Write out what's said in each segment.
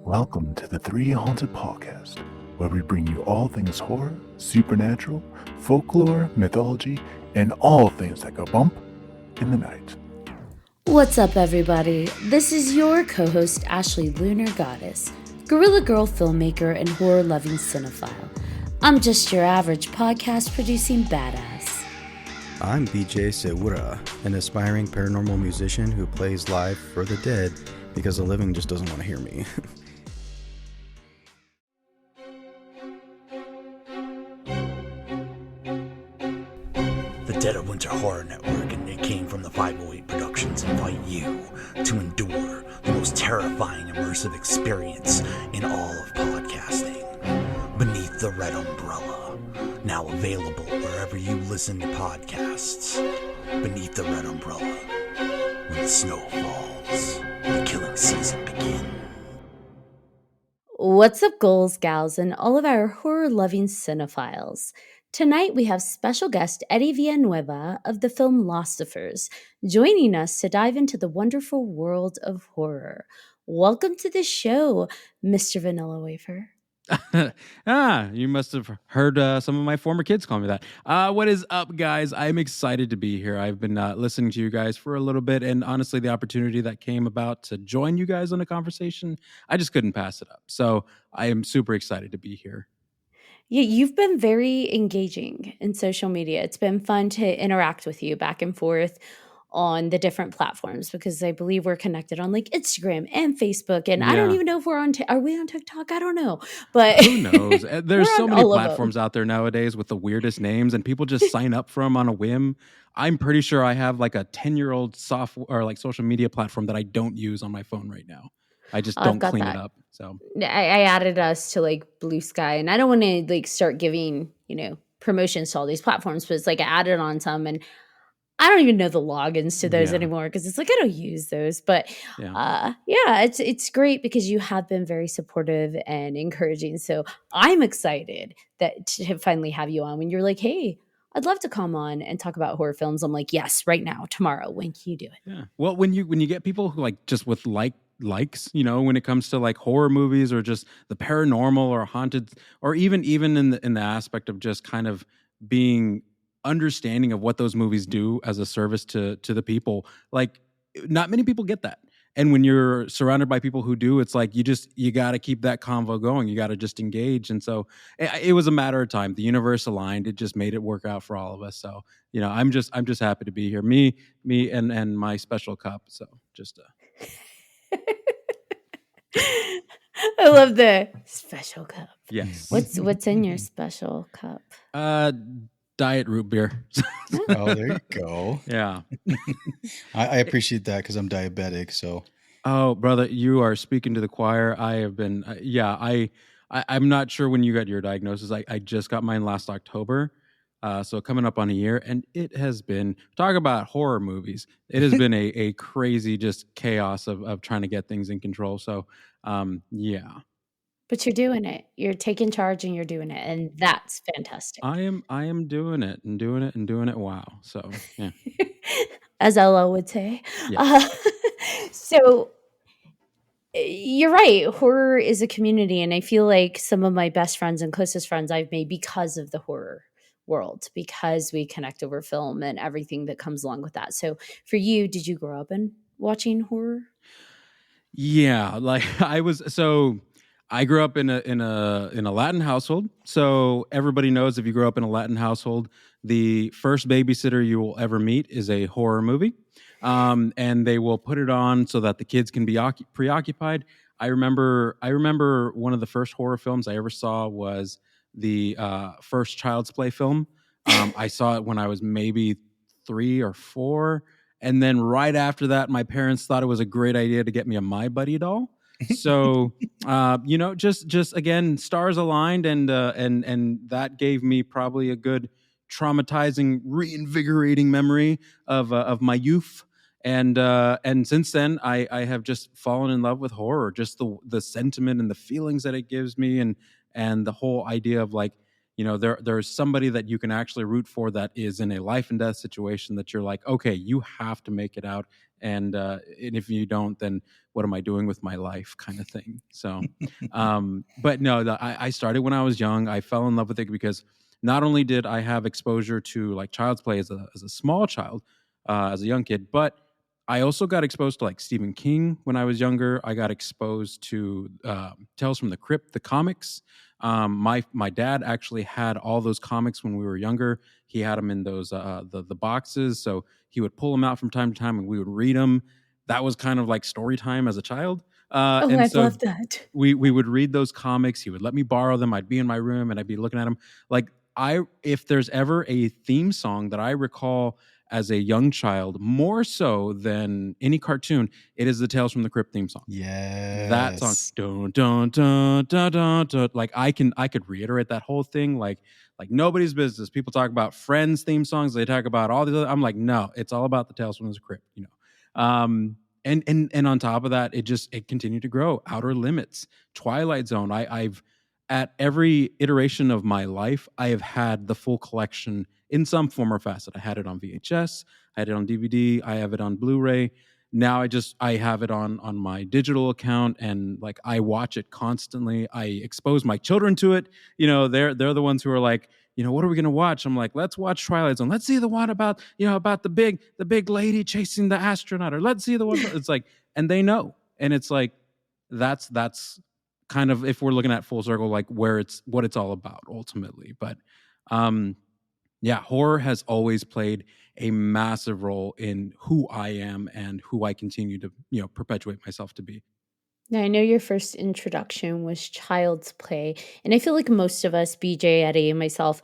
Welcome to the 3Haunted podcast, where we bring you all things horror, supernatural, folklore, mythology, and all things that go bump in the night. What's up, everybody? This is your co-host, Ashley Lunar Goddess, Gorilla Girl filmmaker and horror-loving cinephile. I'm just your average podcast-producing badass. I'm BJ Sewura, an aspiring paranormal musician who plays live for the dead because the living just doesn't want to hear me. The Dead of Winter Horror Network and Nick King from the 508 Productions invite you to endure the most terrifying immersive experience in all of podcasting. Beneath the Red Umbrella, now available wherever you listen to podcasts. Beneath the Red Umbrella, when the snow falls, the killing season begins. What's up, ghouls, gals, and all of our horror-loving cinephiles? Tonight we have special guest Eddie Villanueva of the Filmlosophers joining us to dive into the wonderful world of horror. Welcome to the show, Mr. Vanilla Wafer. You must have heard some of my former kids call me that. What is up, guys? I'm excited to be here. I've been listening to you guys for a little bit, and honestly, the opportunity that came about to join you guys on a conversation, I just couldn't pass it up. So I am super excited to be here. Yeah, you've been very engaging in social media. It's been fun to interact with you back and forth on the different platforms because I believe we're connected on like Instagram and Facebook. And I don't even know if we're on, are we on TikTok? I don't know, but who knows? There's so many all platforms out there nowadays with the weirdest names and people just sign up for them on a whim. I'm pretty sure I have like a 10-year-old software or like social media platform that I don't use on my phone right now. I just don't clean it up. So I added us to like Blue Sky, and I don't want to like start giving, promotions to all these platforms, but it's like I added on some and I don't even know the logins to those anymore because it's like I don't use those. But it's great because you have been very supportive and encouraging. So I'm excited to finally have you on when you're like, hey, I'd love to come on and talk about horror films. I'm like, yes, right now, tomorrow. When can you do it? Yeah. Well, when you get people who like just with likes, when it comes to like horror movies or just the paranormal or haunted, or even in the aspect of just kind of being understanding of what those movies do as a service to the people, like not many people get that. And when you're surrounded by people who do, it's like you got to keep that convo going. You got to just engage. And so it was a matter of time. The universe aligned. It just made it work out for all of us. So I'm just happy to be here. Me and my special cup. So just I love the special cup. Yes. What's in your special cup? Diet root beer. Oh, there you go. Yeah. I appreciate that because I'm diabetic. So. Oh, brother, you are speaking to the choir. I have been. I'm not sure when you got your diagnosis. I just got mine last October. So coming up on a year, and it has been, talk about horror movies. It has been a crazy just chaos of trying to get things in control. So, yeah. But you're doing it. You're taking charge and you're doing it. And that's fantastic. I am doing it and doing it and doing it. Wow. So, yeah. As Ella would say. Yes. So you're right. Horror is a community. And I feel like some of my best friends and closest friends I've made because of the horror world, because we connect over film and everything that comes along with that. So for you, did you grow up in watching horror? Yeah, like I grew up in a Latin household. So everybody knows if you grow up in a Latin household, the first babysitter you will ever meet is a horror movie. And they will put it on so that the kids can be preoccupied. I remember one of the first horror films I ever saw was the first Child's Play film. I saw it when I was maybe 3 or 4. And then right after that, my parents thought it was a great idea to get me a My Buddy doll. So, just again, stars aligned, and that gave me probably a good traumatizing, reinvigorating memory of my youth. And since then, I have just fallen in love with horror, just the sentiment and the feelings that it gives me, and the whole idea of like, there's somebody that you can actually root for that is in a life and death situation that you're like, okay, you have to make it out and if you don't, then what am I doing with my life, kind of thing. So, but no, I started when I was young. I fell in love with it because not only did I have exposure to like child's play as a small child, as a young kid, but I also got exposed to like Stephen King when I was younger. I got exposed to Tales from the Crypt, the comics. My dad actually had all those comics when we were younger. He had them in those the boxes, so he would pull them out from time to time, and we would read them. That was kind of like story time as a child. Oh, And I so love that. we would read those comics. He would let me borrow them. I'd be in my room and I'd be looking at them. Like if there's ever a theme song that I recall as a young child, more so than any cartoon, it is the Tales from the Crypt theme song. Yes. That song, dun, dun, dun, dun, dun, dun. Like I could reiterate that whole thing like nobody's business. People talk about Friends theme songs. They talk about all these other. I'm like, no, it's all about the Tales from the Crypt. And on top of that, it continued to grow. Outer Limits, Twilight Zone. I've at every iteration of my life, I have had the full collection in some form or facet. I had it on VHS, I had it on DVD, I have it on Blu-ray. Now I have it on my digital account, and like I watch it constantly. I expose my children to it. They're the ones who are like, what are we gonna watch? I'm like, let's watch Twilight Zone. Let's see the one about the big lady chasing the astronaut, or let's see the one. It's like, and they know, and it's like that's kind of, if we're looking at full circle, like what it's all about ultimately. But yeah, horror has always played a massive role in who I am and who I continue to perpetuate myself to be. Now, I know your first introduction was Child's Play, and I feel like most of us, BJ, Eddie, and myself,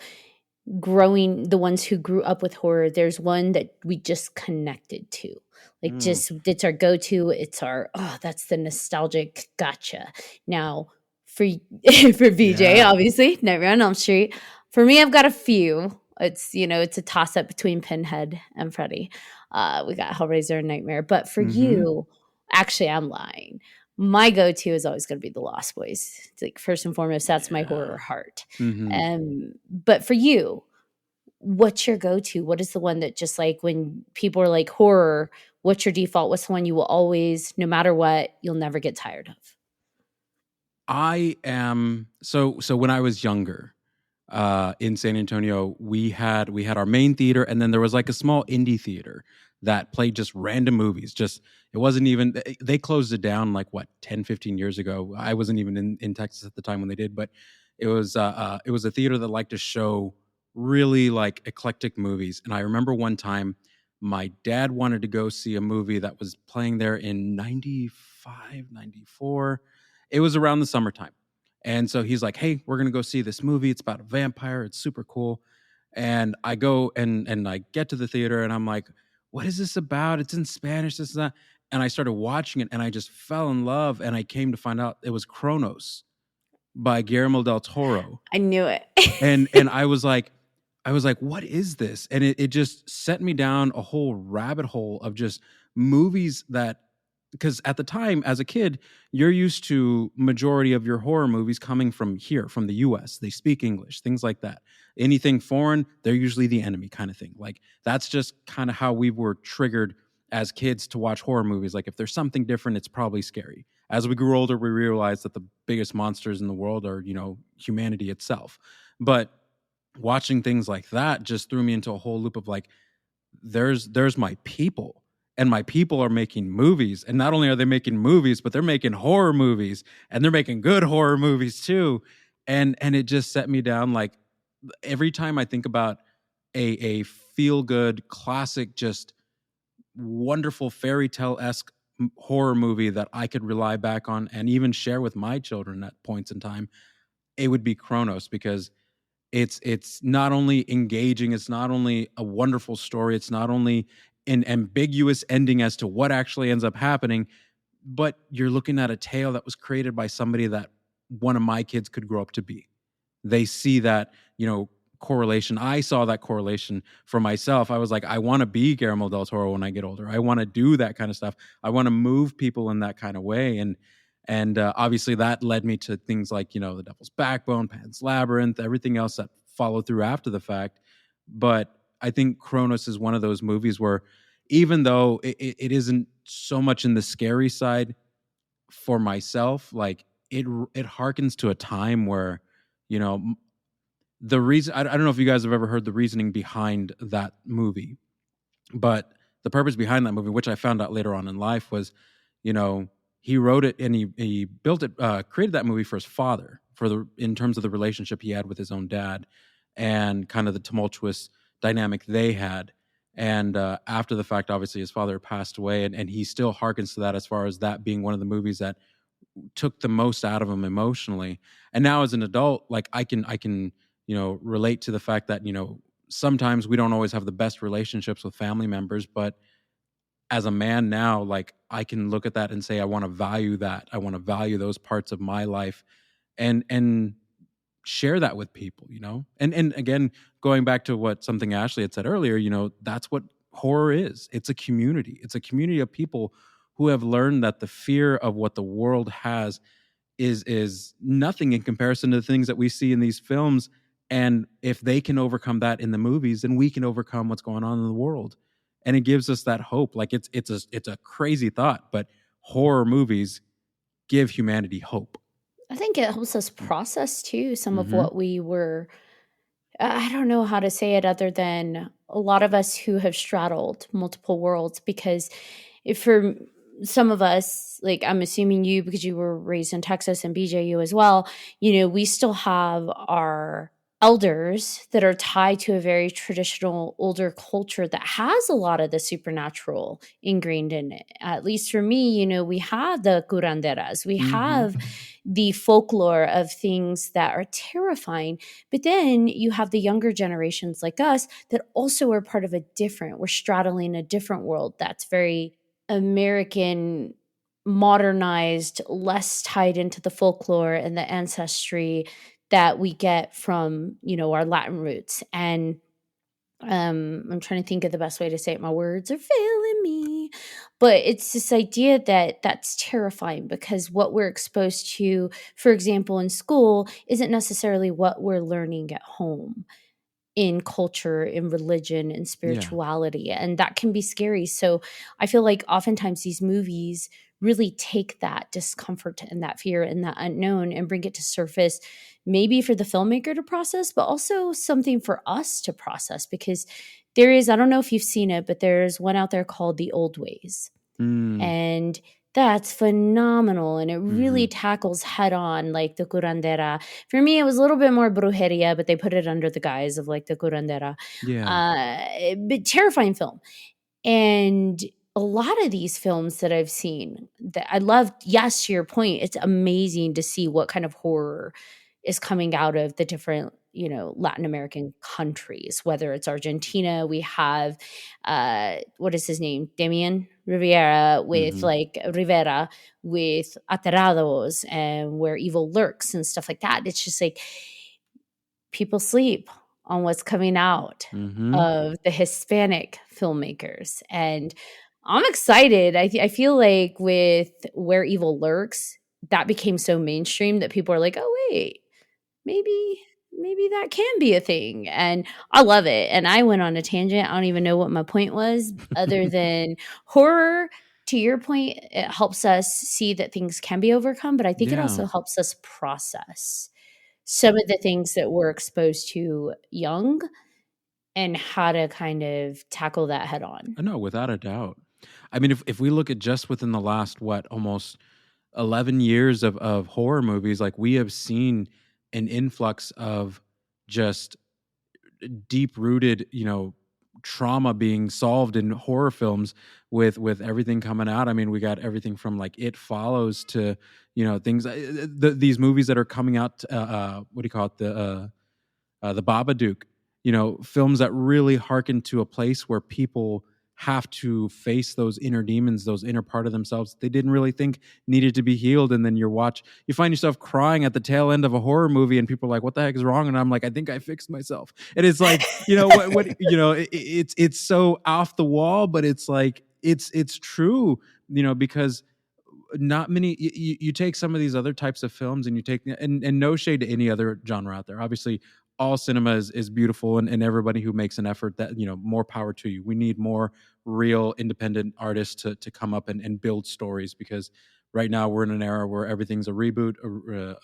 the ones who grew up with horror, there's one that we just connected to. Like, just, it's our go-to. It's our, that's the nostalgic gotcha. Now, for BJ, obviously, Nightmare on Elm Street. For me, I've got a few. It's a toss-up between Pinhead and Freddy. We got Hellraiser and Nightmare. But for you, actually, I'm lying. My go-to is always going to be the Lost Boys. It's like, first and foremost, that's my horror heart. But for you, what's your go-to? What is the one that just like when people are like horror, what's your default? What's the one you will always, no matter what, you'll never get tired of? I am so when I was younger, in San Antonio, we had our main theater, and then there was like a small indie theater that played just random movies. It wasn't even, they closed it down like 10, 15 years ago. I wasn't even in Texas at the time when they did, but it was a theater that liked to show really like eclectic movies. And I remember one time my dad wanted to go see a movie that was playing there in 95, 94. It was around the summertime. And so he's like, hey, we're going to go see this movie. It's about a vampire. It's super cool. And I go and I get to the theater and I'm like, what is this about? It's in Spanish, this and that. And I started watching it and I just fell in love. And I came to find out it was Cronos by Guillermo del Toro. I knew it. and I was like, what is this? And it just set me down a whole rabbit hole of just movies that, because at the time as a kid, you're used to majority of your horror movies coming from here, from the US. They speak English, things like that. Anything foreign, they're usually the enemy kind of thing. Like that's just kind of how we were triggered as kids to watch horror movies. Like if there's something different, it's probably scary. As we grew older, we realized that the biggest monsters in the world are, humanity itself. But watching things like that just threw me into a whole loop of like, there's my people. And my people are making movies. And not only are they making movies, but they're making horror movies. And they're making good horror movies too. And it just set me down. Like every time I think about a feel-good, classic, just wonderful fairy tale-esque horror movie that I could rely back on and even share with my children at points in time, it would be Cronos, because it's not only engaging, it's not only a wonderful story, it's not only an ambiguous ending as to what actually ends up happening, but you're looking at a tale that was created by somebody that one of my kids could grow up to be. They see that, correlation. I saw that correlation for myself. I was like, I want to be Guillermo del Toro when I get older. I want to do that kind of stuff. I want to move people in that kind of way. And obviously that led me to things like, The Devil's Backbone, Pan's Labyrinth, everything else that followed through after the fact. But I think Cronos is one of those movies where even though it isn't so much in the scary side for myself, like it harkens to a time where, you know, the reason I don't know if you guys have ever heard the reasoning behind that movie, but the purpose behind that movie, which I found out later on in life, was, you know, he wrote it and he built it, created that movie for his father, in terms of the relationship he had with his own dad, and kind of the tumultuous dynamic they had. And after the fact, obviously his father passed away, and he still harkens to that, as far as that being one of the movies that took the most out of him emotionally. And now as an adult, like I can, you know, relate to the fact that, you know, sometimes we don't always have the best relationships with family members, but as a man now, like I can look at that and say, I want to value that. I want to value those parts of my life, and share that with people, you know? And again, going back to what something Ashley had said earlier, you know, that's what horror is. It's a community. It's a community of people who have learned that the fear of what the world has is nothing in comparison to the things that we see in these films. And if they can overcome that in the movies, then we can overcome what's going on in the world. And it gives us that hope. Like it's a crazy thought, but horror movies give humanity hope. I think it helps us process too some of Mhm. what we were. I don't know how to say it other than a lot of us who have straddled multiple worlds, because if for some of us, like I'm assuming you, because you were raised in Texas, and BJ, you as well, you know, we still have our elders that are tied to a very traditional older culture that has a lot of the supernatural ingrained in it. At least for me, you know, we have the curanderas, we have the folklore of things that are terrifying, but then you have the younger generations like us that also are part of we're straddling a different world that's very American, modernized, less tied into the folklore and the ancestry that we get from, you know, our Latin roots. And I'm trying to think of the best way to say it. My words are failing me. But it's this idea that's terrifying, because what we're exposed to, for example, in school, isn't necessarily what we're learning at home in culture, in religion, in Yeah. spirituality. And that can be scary. So I feel like oftentimes these movies really take that discomfort and that fear and that unknown and bring it to surface, maybe for the filmmaker to process, but also something for us to process. Because there is, I don't know if you've seen it, but there's one out there called The Old Ways. Mm. And that's phenomenal. And it really Mhm. tackles head on like the curandera. For me, it was a little bit more brujeria, but they put it under the guise of like the curandera. Yeah. But terrifying film. And a lot of these films that I've seen that I love, yes, to your point, it's amazing to see what kind of horror is coming out of the different, you know, Latin American countries, whether it's Argentina, we have what is his name? Damian Rivera with Mhm. like Rivera with Aterrados and Where Evil Lurks and stuff like that. It's just like people sleep on what's coming out Mhm. of the Hispanic filmmakers. And I'm excited. I feel like with Where Evil Lurks, that became so mainstream that people are like, oh, wait, maybe that can be a thing. And I love it. And I went on a tangent. I don't even know what my point was, other than horror. To your point, it helps us see that things can be overcome, but I think it Yeah. also helps us process some of the things that we're exposed to young and how to kind of tackle that head on. No, without a doubt. I mean, if we look at just within the last, what, almost 11 years of horror movies, like we have seen an influx of just deep rooted, you know, trauma being solved in horror films with everything coming out. I mean, we got everything from like It Follows to, you know, things, these movies that are coming out, what do you call it? The Babadook, you know, films that really hearken to a place where people have to face those inner demons, those inner part of themselves they didn't really think needed to be healed. And then you find yourself crying at the tail end of a horror movie, and people are like, "What the heck is wrong?" And I'm like, "I think I fixed myself." And it's like, you know, what you know, it's so off the wall, but it's like it's true, you know, because not many you take some of these other types of films and you take and no shade to any other genre out there. Obviously all cinema is beautiful, and everybody who makes an effort, that, more power to you. We need more real independent artists to come up and build stories, because right now we're in an era where everything's a reboot,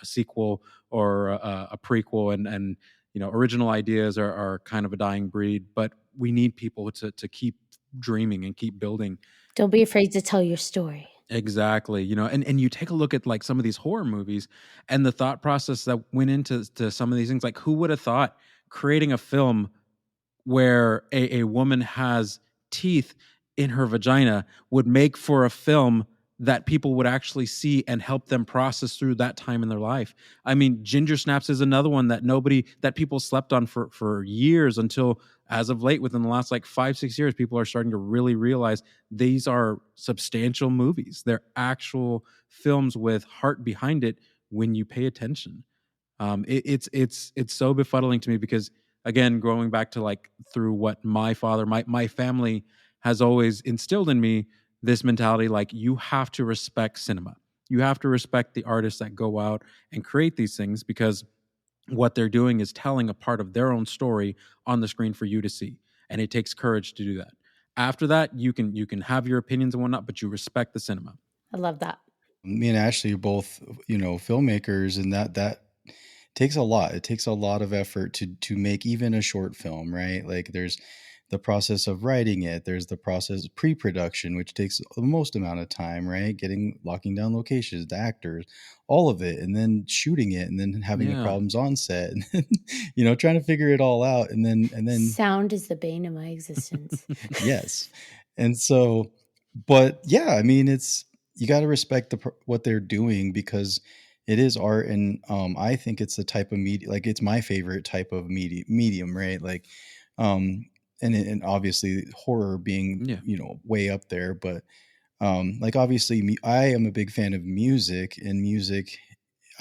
a sequel, or a prequel, and original ideas are kind of a dying breed. But we need people to keep dreaming and keep building. Don't be afraid to tell your story. Exactly. And you take a look at like some of these horror movies and the thought process that went into some of these things. Like, who would have thought creating a film where a woman has teeth in her vagina would make for a film that people would actually see and help them process through that time in their life. I mean, Ginger Snaps is another one that people slept on for years, until as of late, within the last like 5-6 years, people are starting to really realize these are substantial movies. They're actual films with heart behind it when you pay attention. It's so befuddling to me, because again, going back to like through what my father, my family has always instilled in me, this mentality, like, you have to respect cinema. You have to respect the artists that go out and create these things, because what they're doing is telling a part of their own story on the screen for you to see. And it takes courage to do that. After that, you can have your opinions and whatnot, but you respect the cinema. I love that. Me and Ashley are both, filmmakers, and that takes a lot. It takes a lot of effort to make even a short film, right? Like, there's the process of writing it. There's the process of pre-production, which takes the most amount of time, right? Locking down locations, the actors, all of it, and then shooting it, and then having the Yeah. problems on set, and then, trying to figure it all out, and then Sound is the bane of my existence. yes. And so, but yeah, I mean, you got to respect what they're doing, because it is art. And I think it's the type of media, like, it's my favorite type of medium, right? Like, and obviously horror being, Yeah. way up there, but like, obviously I am a big fan of music, and music,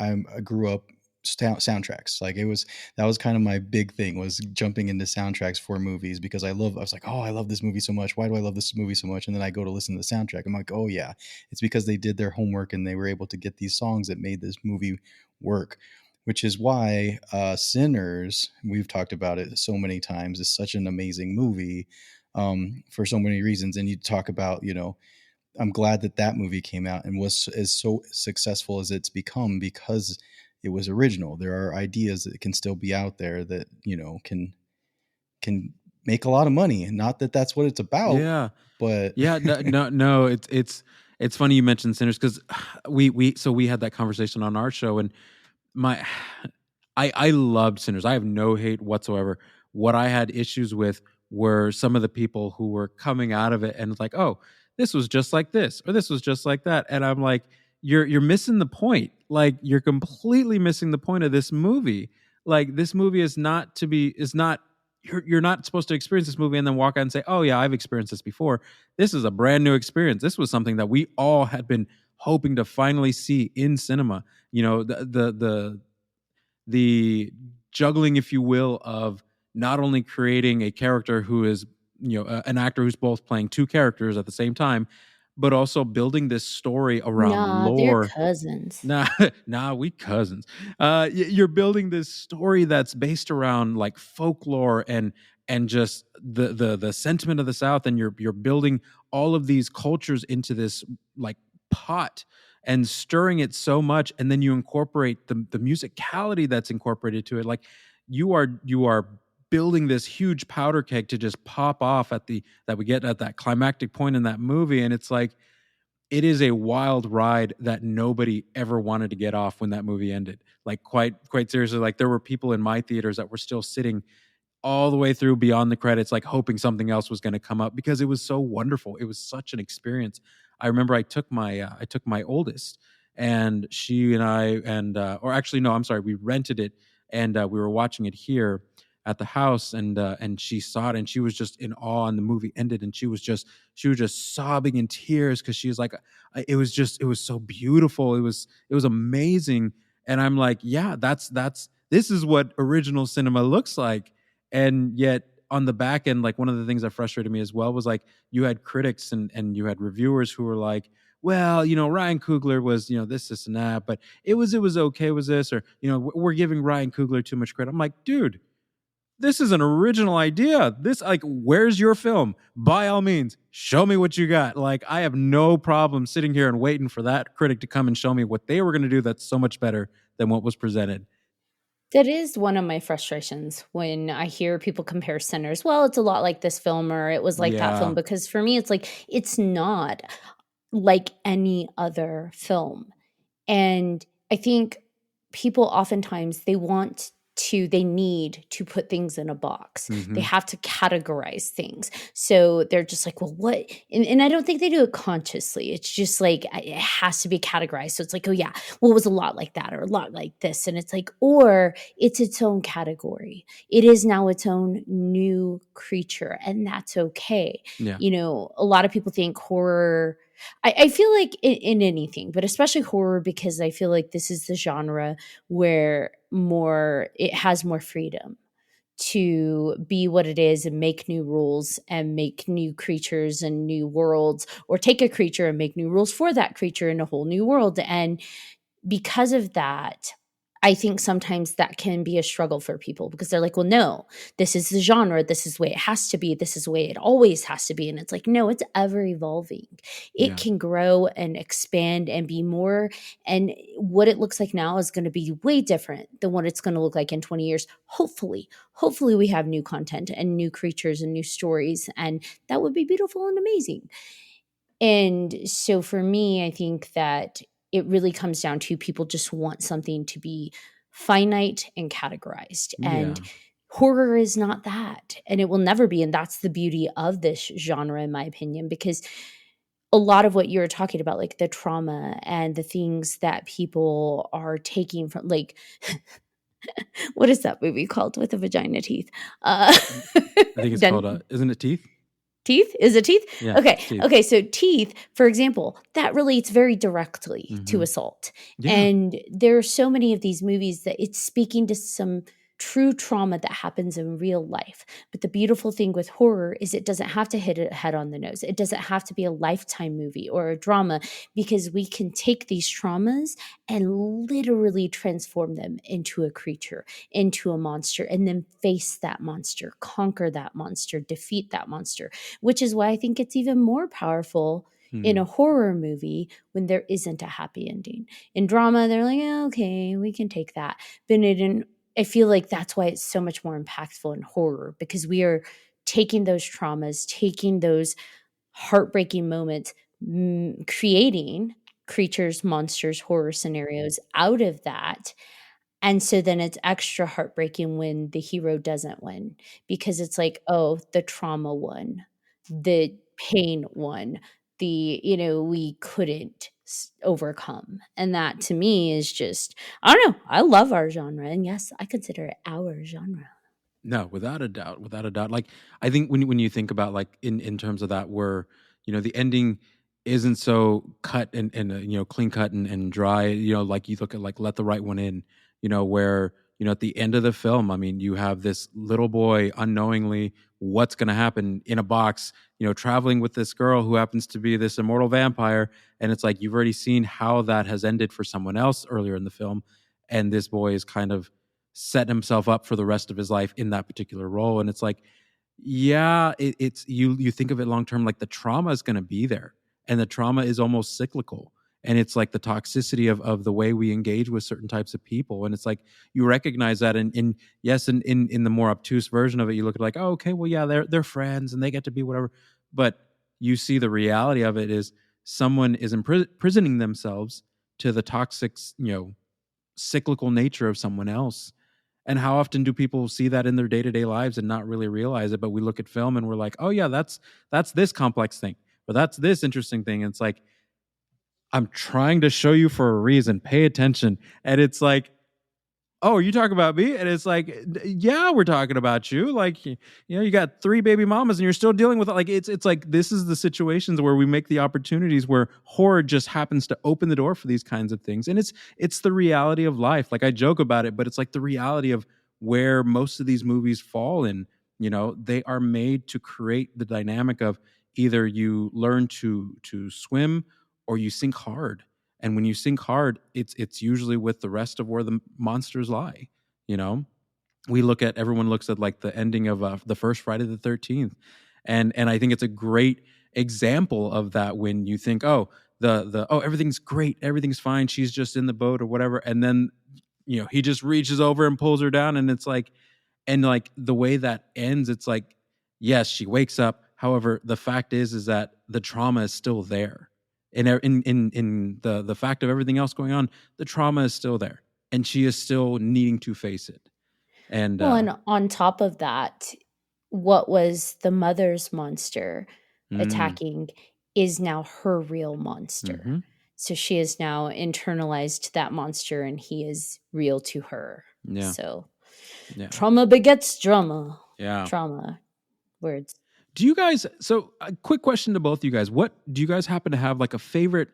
I grew up soundtracks. Like, that was kind of my big thing, was jumping into soundtracks for movies, because I was like, oh, I love this movie so much. Why do I love this movie so much? And then I go to listen to the soundtrack. I'm like, oh yeah, it's because they did their homework and they were able to get these songs that made this movie work. Which is why Sinners, we've talked about it so many times, is such an amazing movie, for so many reasons. And you talk about, I'm glad that movie came out and was as so successful as it's become, because it was original. There are ideas that can still be out there that, can make a lot of money. And not that that's what it's about. Yeah. But yeah, no. It's funny you mentioned Sinners, because we had that conversation on our show, and I loved Sinners. I have no hate whatsoever. What I had issues with were some of the people who were coming out of it and it's like, oh, this was just like this, or this was just like that. And I'm like, you're missing the point. Like, you're completely missing the point of this movie. Like, this movie is not you're not supposed to experience this movie and then walk out and say, oh yeah, I've experienced this before. This is a brand new experience. This was something that we all had been hoping to finally see in cinema. The juggling, if you will, of not only creating a character who is, an actor who's both playing two characters at the same time, but also building this story around lore. They're cousins. Nah, we cousins. You're building this story that's based around like folklore and just the sentiment of the South, and you're building all of these cultures into this like pot and stirring it so much, and then you incorporate the musicality that's incorporated to it. Like, you are building this huge powder keg to just pop off that we get at that climactic point in that movie. And it's like, it is a wild ride that nobody ever wanted to get off when that movie ended. Like, quite seriously, like, there were people in my theaters that were still sitting all the way through beyond the credits, like hoping something else was going to come up, because it was so wonderful. It was such an experience. I remember I took my oldest, and she and I, or actually, no, I'm sorry, we rented it, and we were watching it here at the house, and she saw it, and she was just in awe. And the movie ended, and she was just sobbing in tears, because she was like, it was so beautiful. It was amazing. And I'm like, yeah, this is what original cinema looks like. And yet on the back end, like, one of the things that frustrated me as well was like, you had critics and you had reviewers who were like, well, Ryan Coogler was, this and that, but it was okay, was this, or, we're giving Ryan Coogler too much credit. I'm like, dude, this is an original idea. This, like, where's your film? By all means, show me what you got. Like, I have no problem sitting here and waiting for that critic to come and show me what they were going to do that's so much better than what was presented. That is one of my frustrations when I hear people compare Sinners. Well, it's a lot like this film, or it was like that film, because for me, it's like, it's not like any other film. And I think people oftentimes they need to put things in a box. They have to categorize things. So they're just like, well, what? And I don't think they do it consciously. It's just like, it has to be categorized. So it's like, oh yeah, well, it was a lot like that, or a lot like this. And it's like, or it's its own category. It is now its own new creature, and that's okay. Yeah. A lot of people think horror, I feel like in anything, but especially horror, because I feel like this is the genre where it has more freedom to be what it is and make new rules and make new creatures and new worlds, or take a creature and make new rules for that creature in a whole new world. And because of that, I think sometimes that can be a struggle for people, because they're like, well, no, this is the genre. This is the way it has to be. This is the way it always has to be. And it's like, no, it's ever evolving. It can grow and expand and be more. And what it looks like now is going to be way different than what it's going to look like in 20 years. Hopefully we have new content and new creatures and new stories. And that would be beautiful and amazing. And so for me, I think that it really comes down to people just want something to be finite and categorized. And horror is not that. And it will never be. And that's the beauty of this genre, in my opinion, because a lot of what you're talking about, like the trauma and the things that people are taking from, like, what is that movie called with the vagina teeth? I think it's called, isn't it Teeth? Teeth? Is it Teeth? Yeah, okay. Teeth. Okay. So Teeth, for example, that relates very directly to assault. Yeah. And there are so many of these movies that it's speaking to some true trauma that happens in real life. But the beautiful thing with horror is it doesn't have to hit it head on the nose. It doesn't have to be a Lifetime movie or a drama, because we can take these traumas and literally transform them into a creature, into a monster, and then face that monster, conquer that monster, defeat that monster, which is why I think it's even more powerful in a horror movie when there isn't a happy ending. In drama, they're like, okay, we can take that. But I feel like that's why it's so much more impactful in horror, because we are taking those traumas, taking those heartbreaking moments, creating creatures, monsters, horror scenarios out of that. And so then it's extra heartbreaking when the hero doesn't win, because it's like, oh, the trauma won, the pain won, we couldn't overcome. And that to me is just, I don't know. I love our genre. And yes, I consider it our genre. No, without a doubt, without a doubt. Like, I think when you think about, like, in terms of that, where the ending isn't so cut and clean cut and dry. Like, you look at, like, Let the Right One In. Where at the end of the film, I mean, you have this little boy unknowingly what's going to happen in a box, traveling with this girl who happens to be this immortal vampire, and it's like you've already seen how that has ended for someone else earlier in the film, and this boy is kind of set himself up for the rest of his life in that particular role. And it's like, yeah, it's you think of it long term, like the trauma is going to be there, and the trauma is almost cyclical, and it's like the toxicity of the way we engage with certain types of people. And it's like you recognize that in the more obtuse version of it, you look at, like, oh, okay, well, yeah, they're friends and they get to be whatever, but you see the reality of it is someone is imprisoning themselves to the toxic, cyclical nature of someone else. And how often do people see that in their day-to-day lives and not really realize it? But we look at film and we're like, oh yeah, that's this complex thing, or that's this interesting thing. And it's like, I'm trying to show you for a reason. Pay attention. And it's like, oh, you talk about me? And it's like, yeah, we're talking about you. Like, you got 3 baby mamas and you're still dealing with it. Like, it's like, this is the situations where we make the opportunities where horror just happens to open the door for these kinds of things. And it's the reality of life. Like, I joke about it, but it's like the reality of where most of these movies fall in. They are made to create the dynamic of either you learn to swim or you sink hard. And when you sink hard, it's usually with the rest of where the monsters lie. You know, everyone looks at like the ending of the first Friday the 13th, and I think it's a great example of that when you think, oh, oh, everything's great, everything's fine, she's just in the boat or whatever, and then he just reaches over and pulls her down, and it's like, and like the way that ends, it's like, yes, she wakes up. However, the fact is that the trauma is still there. In the fact of everything else going on, the trauma is still there, and she is still needing to face it. And Well, and on top of that, what was the mother's monster attacking is now her real monster. mhm. So she has now internalized that monster and he is real to her. Yeah. So Yeah. trauma begets drama. Yeah. Trauma. Words. Do you guys, so a quick question to both you guys. What do you guys happen to have like a favorite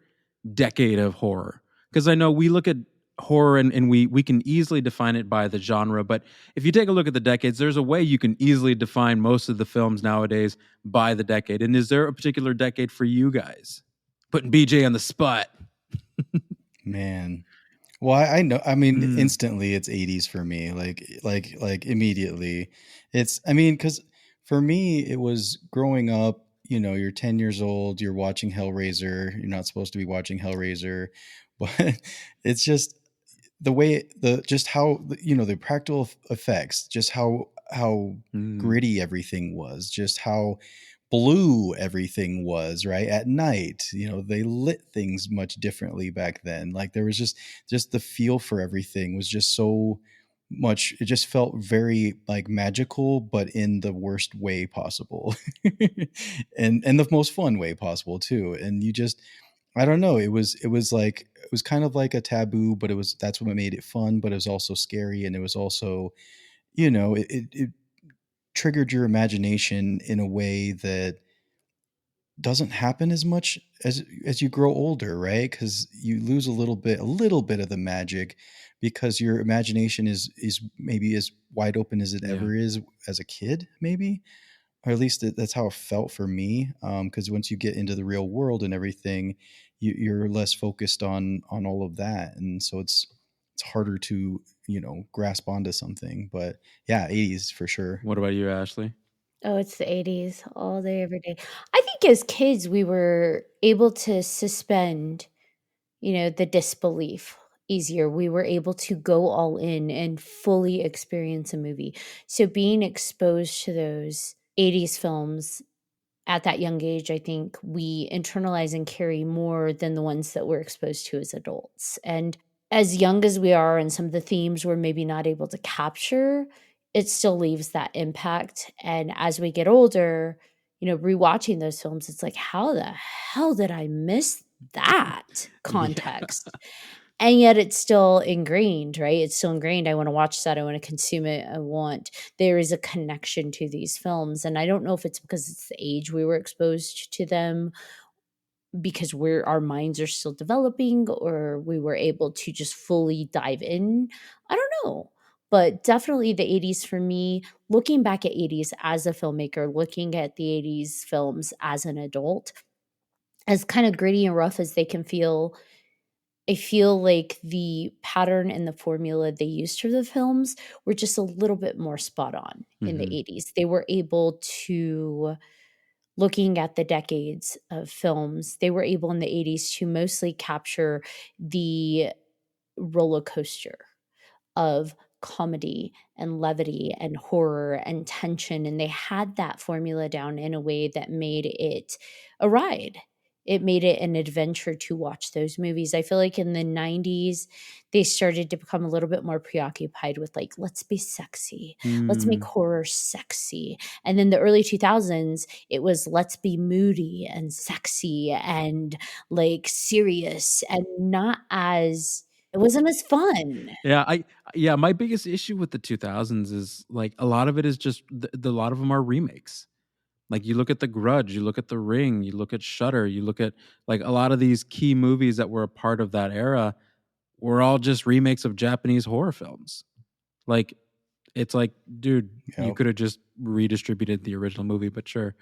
decade of horror? Because I know we look at horror and we can easily define it by the genre, but if you take a look at the decades, there's a way you can easily define most of the films nowadays by the decade. And is there a particular decade for you guys? Putting BJ on the spot. Man. Well, I know. I mean, Mm. instantly, it's 80s for me. Like immediately. Because for me, it was growing up. You're 10 years old. You're watching Hellraiser. You're not supposed to be watching Hellraiser, but it's just the way just how the practical effects, just how gritty everything was, just how blue everything was, right? At night, they lit things much differently back then. Like there was just the feel for everything was just so much, it just felt very like magical, but in the worst way possible. and the most fun way possible too. And you just, I don't know, it was kind of like a taboo, but that's what made it fun, but it was also scary, and it was also, it triggered your imagination in a way that doesn't happen as much as you grow older, right? Because you lose a little bit of the magic, because your imagination is maybe as wide open as it ever is as a kid, maybe, or at least that's how it felt for me. Because once you get into the real world and everything, you're less focused on all of that, and so it's harder to grasp onto something. But yeah, 80s for sure. What about you, Ashley? Oh, it's the 80s all day, every day. I think as kids, we were able to suspend, the disbelief easier. We were able to go all in and fully experience a movie. So being exposed to those 80s films at that young age, I think we internalize and carry more than the ones that we're exposed to as adults. And as young as we are, and some of the themes we're maybe not able to capture, it still leaves that impact. And as we get older, rewatching those films, it's like, how the hell did I miss that context? And yet it's still ingrained, right? It's still ingrained. I want to watch that. I want to consume it. There is a connection to these films. And I don't know if it's because it's the age we were exposed to them, because our minds are still developing, or we were able to just fully dive in. I don't know. But definitely the 80s for me, looking back at 80s as a filmmaker, looking at the 80s films as an adult, as kind of gritty and rough as they can feel, I feel like the pattern and the formula they used for the films were just a little bit more spot on in the 80s. They were able to, looking at the decades of films, they were able in the 80s to mostly capture the roller coaster of comedy and levity and horror and tension. And they had that formula down in a way that made it a ride. It made it an adventure to watch those movies. I feel like in the 90s, they started to become a little bit more preoccupied with like, let's be sexy. Let's make horror sexy. And then the early 2000s, it was let's be moody and sexy and like serious, and it wasn't as fun. Yeah, my biggest issue with the 2000s is like a lot of it is just a lot of them are remakes. Like you look at The Grudge, you look at The Ring, you look at Shudder, you look at like a lot of these key movies that were a part of that era were all just remakes of Japanese horror films. Like It's like, dude, you Yep. could have just redistributed the original movie, but sure.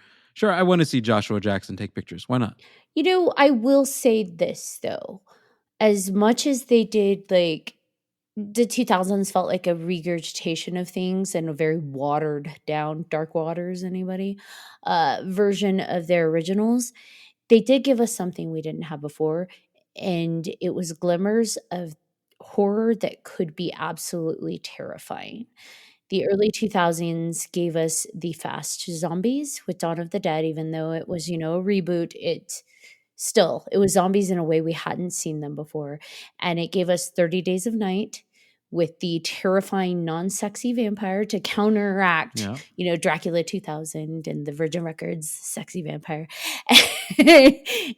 I want to see Joshua Jackson take pictures. Why not? You know, I will say this though. As much as they did, like, the 2000s felt like a regurgitation of things and a very watered down, Dark Waters, anybody, version of their originals, they did give us something we didn't have before, and it was glimmers of horror that could be absolutely terrifying. The early 2000s gave us the fast zombies with Dawn of the Dead, even though it was, a reboot, it was zombies in a way we hadn't seen them before. And it gave us 30 Days of Night with the terrifying non-sexy vampire to counteract, Yeah. Dracula 2000 and the Virgin Records sexy vampire.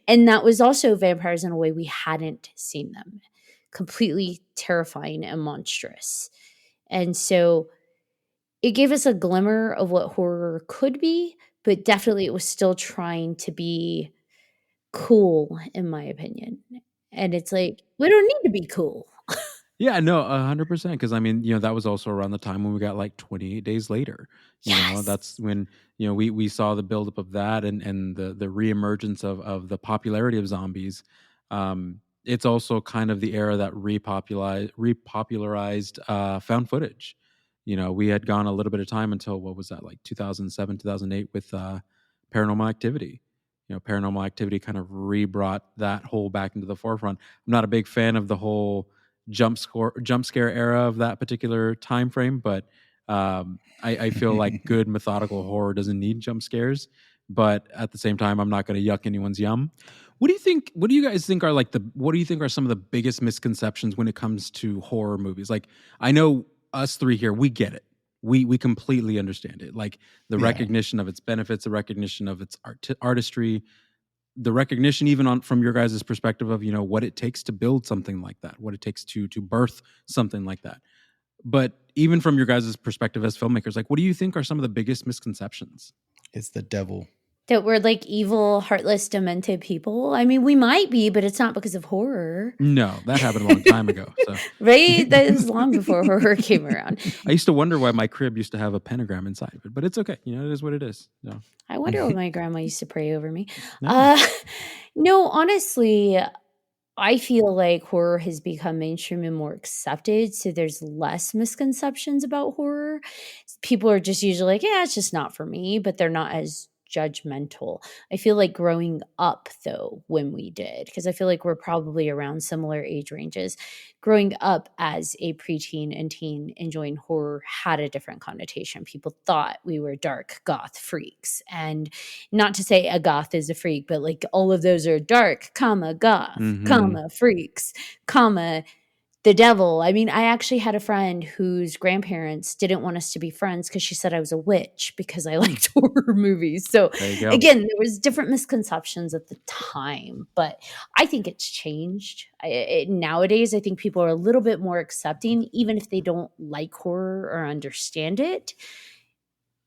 And that was also vampires in a way we hadn't seen them. Completely terrifying and monstrous. And so it gave us a glimmer of what horror could be, but definitely it was still trying to be cool, in my opinion. And it's like, we don't need to be cool. Yeah, no, 100%. Because I mean, that was also around the time when we got like 28 Days Later. That's when we saw the buildup of that and the reemergence of the popularity of zombies. It's also kind of the era that repopularized found footage. We had gone a little bit of time until what was that, like 2007, 2008 with Paranormal Activity. Paranormal Activity kind of re-brought that whole back into the forefront. I'm not a big fan of the whole jump scare era of that particular time frame, but I feel like good methodical horror doesn't need jump scares. But at the same time, I'm not going to yuck anyone's yum. What do you think? What do you guys think are what do you think are some of the biggest misconceptions when it comes to horror movies? Like, I know us three here, we get it. We completely understand it. Like the recognition of its benefits, the recognition of its artistry, the recognition even from your guys' perspective of what it takes to build something like that, what it takes to birth something like that. But even from your guys' perspective as filmmakers, like, what do you think are some of the biggest misconceptions? It's the devil. That we're like evil, heartless, demented people. I mean, we might be, but it's not because of horror. No, that happened a long time ago. So. Right? That is long before horror came around. I used to wonder why my crib used to have a pentagram inside of it, but it's okay. It is what it is. No. I wonder what my grandma used to pray over me. No. No, honestly, I feel like horror has become mainstream and more accepted, so there's less misconceptions about horror. People are just usually like, yeah, it's just not for me, but they're not as judgmental. I feel like growing up, though, when we did, because I feel like we're probably around similar age ranges, growing up as a preteen and teen enjoying horror had a different connotation. People thought we were dark goth freaks. And not to say a goth is a freak, but like all of those are dark, goth, freaks, the devil. I mean, I actually had a friend whose grandparents didn't want us to be friends because she said I was a witch because I liked horror movies. So again, there was different misconceptions at the time, but I think it's changed. Nowadays, I think people are a little bit more accepting, even if they don't like horror or understand it.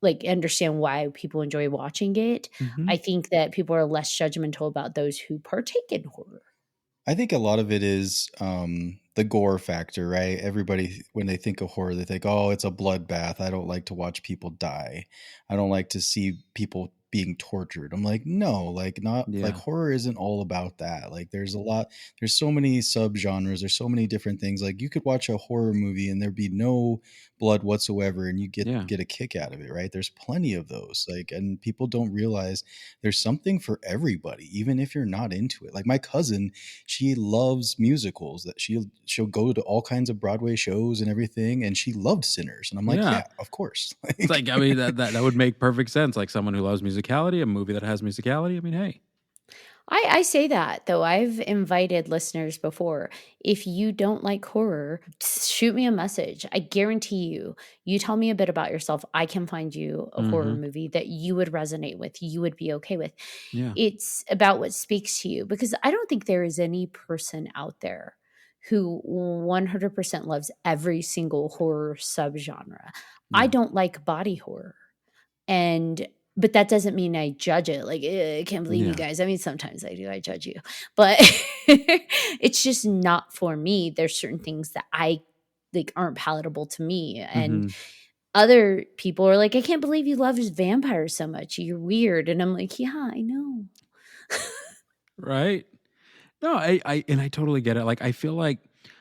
Like understand why people enjoy watching it. I think that people are less judgmental about those who partake in horror. I think a lot of it is the gore factor, right? Everybody, when they think of horror, they think, oh, it's a bloodbath. I don't like to watch people die. I don't like to see people being tortured. I'm like, no, like like horror isn't all about that. Like there's so many subgenres. There's so many different things. Like you could watch a horror movie and there'd be no blood whatsoever and you get a kick out of it, right? There's plenty of those. Like, and people don't realize there's something for everybody, even if you're not into it. Like my cousin, she loves musicals, that she'll go to all kinds of Broadway shows and everything, and she loved Sinners. And I'm like, yeah of course. It's like, I mean, that would make perfect sense. Like someone who loves musicality, a movie that has musicality. I mean, hey. I say that, though. I've invited listeners before. If you don't like horror, shoot me a message. I guarantee you tell me a bit about yourself, I can find you a horror movie that you would resonate with, you would be okay with. Yeah. It's about what speaks to you, because I don't think there is any person out there who 100% loves every single horror subgenre. Yeah. I don't like body horror. But that doesn't mean I judge it. Like, I can't believe you guys. I mean, sometimes I do. I judge you. But it's just not for me. There's certain things that I like aren't palatable to me. And other people are like, I can't believe you love vampires so much. You're weird. And I'm like, yeah, I know. Right? No, I totally get it. Like I feel like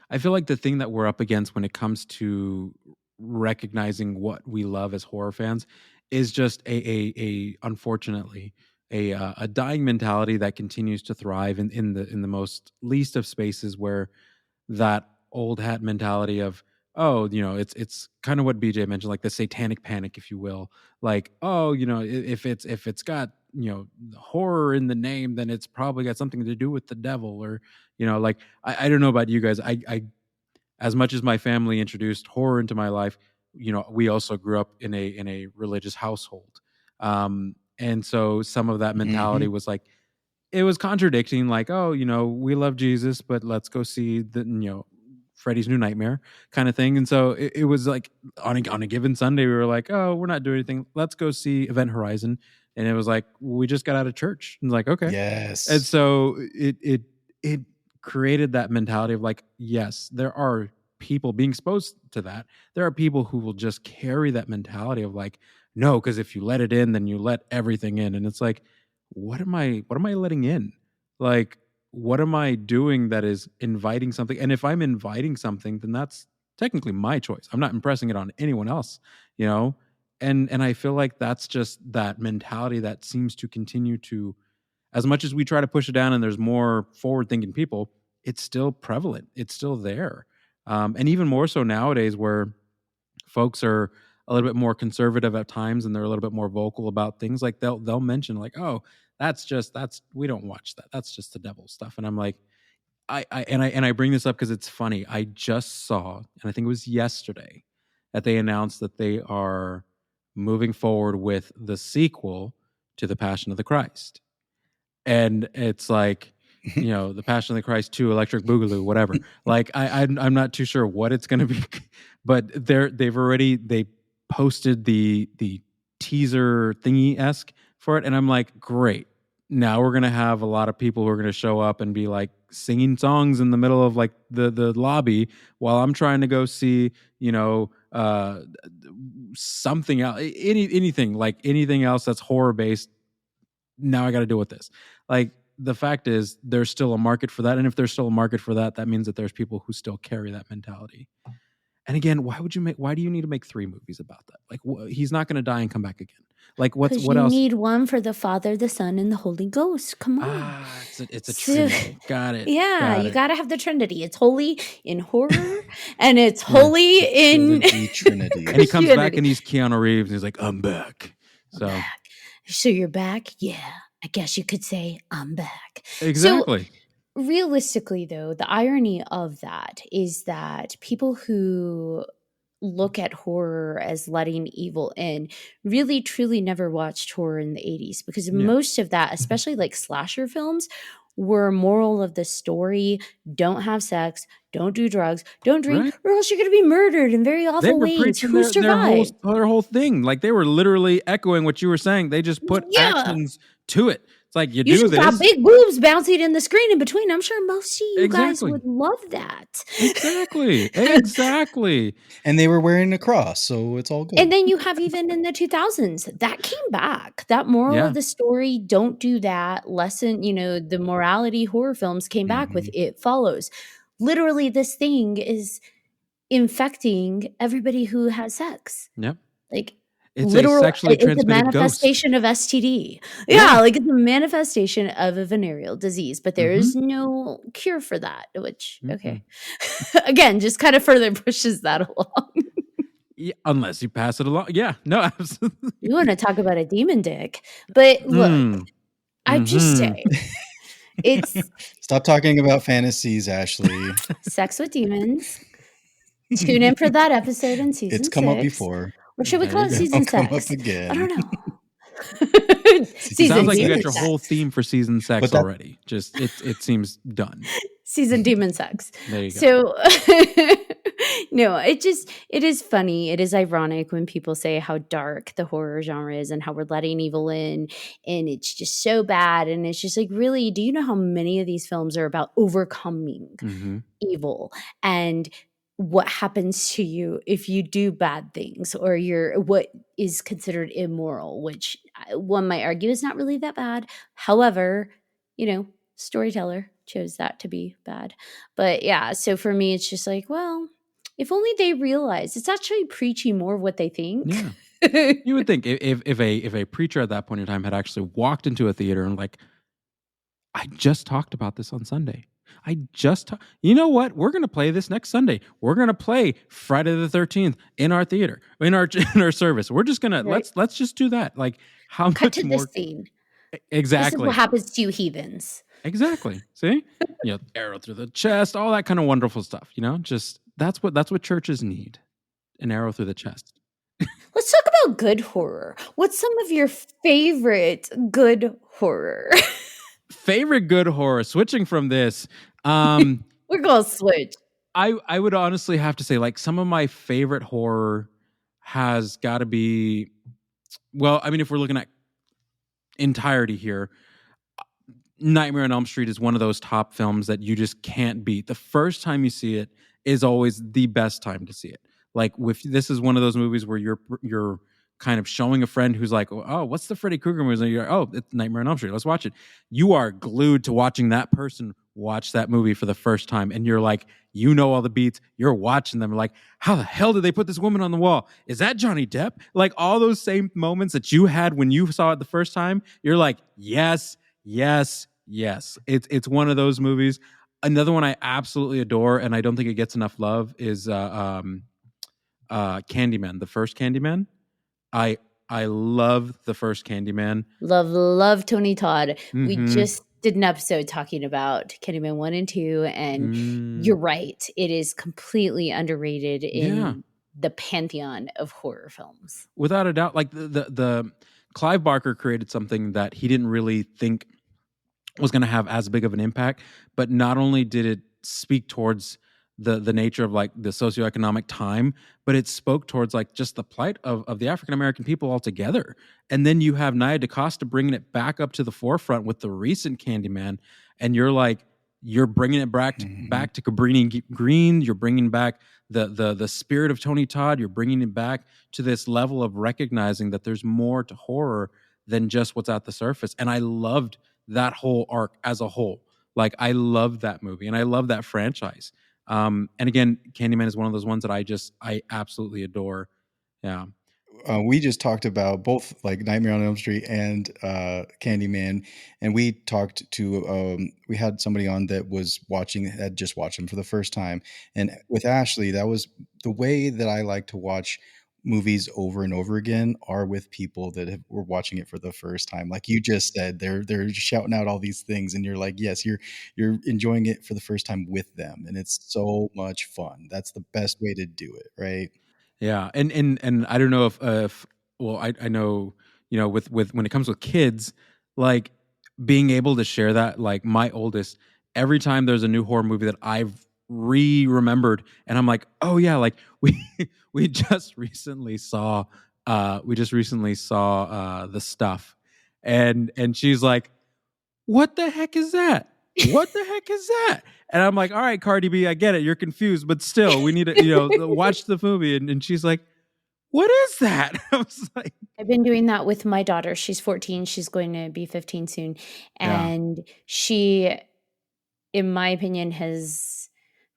the thing that we're up against when it comes to recognizing what we love as horror fans is just a unfortunately a dying mentality that continues to thrive in the most least of spaces, where that old hat mentality of, oh, it's kind of what BJ mentioned, like the satanic panic, if you will. Like, oh, if it's got, horror in the name, then it's probably got something to do with the devil. Or, like, I don't know about you guys. I as much as my family introduced horror into my life, we also grew up in a religious household. And so some of that mentality was like, it was contradicting, like, oh, we love Jesus, but let's go see the, Freddy's New Nightmare kind of thing. And so it was like on a given Sunday, we were like, oh, we're not doing anything. Let's go see Event Horizon. And it was like, we just got out of church. And like, okay. Yes. And so it created that mentality of like, yes, there are people being exposed to that. There are people who will just carry that mentality of like, no, because if you let it in, then you let everything in. And it's like, what am I letting in? Like, what am I doing that is inviting something? And if I'm inviting something, then that's technically my choice. I'm not impressing it on anyone else, And I feel like that's just that mentality that seems to continue to, as much as we try to push it down and there's more forward thinking people, it's still prevalent. It's still there. And even more so nowadays, where folks are a little bit more conservative at times and they're a little bit more vocal about things. Like they'll mention like, oh, that's we don't watch that. That's just the devil stuff. And I'm like, I bring this up because it's funny. I just saw, and I think it was yesterday, that they announced that they are moving forward with the sequel to The Passion of the Christ. And it's like, The Passion of the Christ 2, Electric Boogaloo, whatever. Like I'm not too sure what it's going to be, but they posted the teaser thingy-esque for it, and I'm like, great. Now we're going to have a lot of people who are going to show up and be like singing songs in the middle of like the lobby while I'm trying to go see, something else, anything else that's horror based. Now I got to deal with this. Like, the fact is, there's still a market for that. And if there's still a market for that, that means that there's people who still carry that mentality. And again, why do you need to make 3 movies about that? Like, he's not going to die and come back again. Like, what else? You need one for the Father, the Son, and the Holy Ghost. Come on. It's a Trinity. Got it. Yeah, you got to have the Trinity. It's holy in horror, and it's holy in Trinity. And he comes back and he's Keanu Reeves, and he's like, I'm back. I'm back. So you're back? Yeah, I guess you could say I'm back. Exactly. So, realistically, though, the irony of that is that people who look at horror as letting evil in really truly never watched horror in the 80s, because most of that, especially like slasher films, were moral of the story: don't have sex, don't do drugs, don't drink, or else you're going to be murdered in very awful ways. Who survived? Their whole thing. Like, they were literally echoing what you were saying. They just put actions to it. It's like, you do this. Got big boobs bouncing in the screen in between. I'm sure most of you guys would love that. Exactly. And they were wearing a cross, so it's all good. And then you have, even in the 2000s, that came back. That moral of the story, don't do that. Lesson, the morality horror films came back with It Follows. Literally, this thing is infecting everybody who has sex. Yep. Like, it's a sexually transmitted it's a manifestation of STD. Yeah, like it's a manifestation of a venereal disease, but there is no cure for that, which, okay. Again, just kind of further pushes that along. Yeah, unless you pass it along. Yeah, no, absolutely. You want to talk about a demon dick. But look, I just say, it's... Stop talking about fantasies, Ashley. Sex with demons. Tune in for that episode in season 6. It's come up before. Or should we call it season 6? Come up again. I don't know. Sounds like you got your whole theme for season 6 already. Just it seems done. Season demon sex. There you go. So no, it is funny. It is ironic when people say how dark the horror genre is and how we're letting evil in, and it's just so bad. And it's just like, really, do you know how many of these films are about overcoming evil? And what happens to you if you do bad things, or you're what is considered immoral, which one might argue is not really that bad. However, storyteller chose that to be bad. But yeah, so for me, it's just like, well, if only they realize it's actually preaching more of what they think. Yeah. You would think if a preacher at that point in time had actually walked into a theater and like, I just talked about this on Sunday. You know what? We're going to play this next Sunday. We're going to play Friday the 13th in our theater, in our service. We're just going to, Right. let's just do that. Like, how Cut much to more? this scene. This is Exactly. what happens to you heathens. Exactly. See? Arrow through the chest, all that kind of wonderful stuff, just that's what churches need. An arrow through the chest. Let's talk about good horror. What's some of your favorite good horror? Favorite good horror. Switching from this, um, We're going to switch. I would honestly have to say, like, some of my favorite horror has got to be, well, I mean, if we're looking at entirety here, Nightmare on Elm Street is one of those top films that you just can't beat. The first time you see it is always the best time to see it. Like, this is one of those movies where you're kind of showing a friend who's like, oh, what's the Freddy Krueger movie? And you're like, oh, it's Nightmare on Elm Street. Let's watch it. You are glued to watching that person watch that movie for the first time. And you're like, all the beats. You're watching them. Like, how the hell did they put this woman on the wall? Is that Johnny Depp? Like, all those same moments that you had when you saw it the first time, you're like, yes. It's one of those movies. Another one I absolutely adore, and I don't think it gets enough love, is Candyman, the first Candyman. I love the first Candyman. Love Tony Todd. Mhm. We just did an episode talking about Candyman 1 and 2, and you're right. It is completely underrated in the pantheon of horror films. Without a doubt. Like, the Clive Barker created something that he didn't really think was going to have as big of an impact, but not only did it speak towards the nature of like the socioeconomic time, but it spoke towards like just the plight of the African American people altogether. And then you have Nia DaCosta bringing it back up to the forefront with the recent Candyman, and you're bringing it back to Cabrini Green. You're bringing back the spirit of Tony Todd. You're bringing it back to this level of recognizing that there's more to horror than just what's at the surface. And I loved that whole arc as a whole. Like, I love that movie and I love that franchise. And again, Candyman is one of those ones that I absolutely adore. Yeah. We just talked about both like Nightmare on Elm Street and Candyman, and we talked to we had somebody on that had just watched them for the first time, and with Ashley, that was the way that I like to watch movies over and over again are with people that were watching it for the first time. Like you just said, they're shouting out all these things, and you're like, yes, you're enjoying it for the first time with them, and it's so much fun. That's the best way to do it, right? Yeah, and I don't know if well, I know, with when it comes with kids, like being able to share that, like my oldest, every time there's a new horror movie that I've remembered, and I'm like, oh yeah, like we just recently saw The Stuff, and she's like, what the heck is that? What the heck is that? And I'm like, all right, Cardi B, I get it. You're confused, but still, we need to, watch the movie. And she's like, what is that? I was like, I've been doing that with my daughter. She's 14. She's going to be 15 soon. And she, in my opinion, has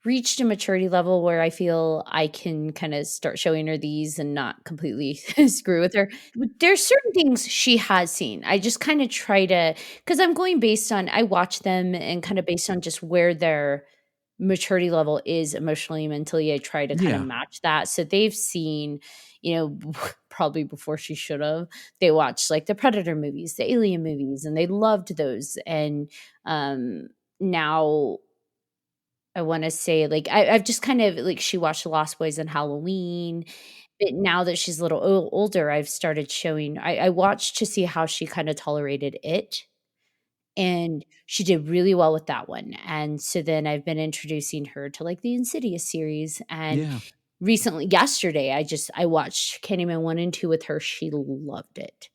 reached a maturity level where I feel I can kind of start showing her these and not completely screw with her. There's certain things she has seen. I just kind of try to, because I'm going based on, I watch them and kind of based on just where their maturity level is emotionally, mentally. I try to kind of match that. So they've seen, probably before she should have, they watched like the Predator movies, the Alien movies, and they loved those. And now I want to say, like, I've just kind of, like, she watched The Lost Boys and Halloween, but now that she's a little older, I've started showing I watched to see how she kinda tolerated it, and she did really well with that one, and so then I've been introducing her to, like, the Insidious series, and recently yesterday, I watched Candyman 1 and 2 with her. She loved it.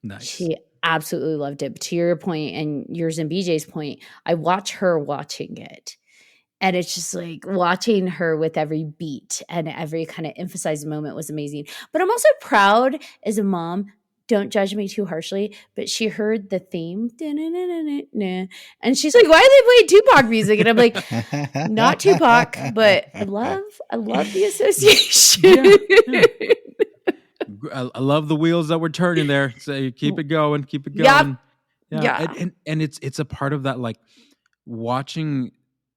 nice. She absolutely loved it, but to your point and yours and BJ's point, I watch her watching it. And it's just like watching her with every beat and every kind of emphasized moment was amazing. But I'm also proud as a mom. Don't judge me too harshly, but she heard the theme, "Da-na-na-na-na-na," and she's like, "Why are they playing Tupac music?" And I'm like, "Not Tupac, but I love the association." I love the wheels that we're turning there. So keep it going, keep it Yep. going. Yeah. And it's a part of that, like watching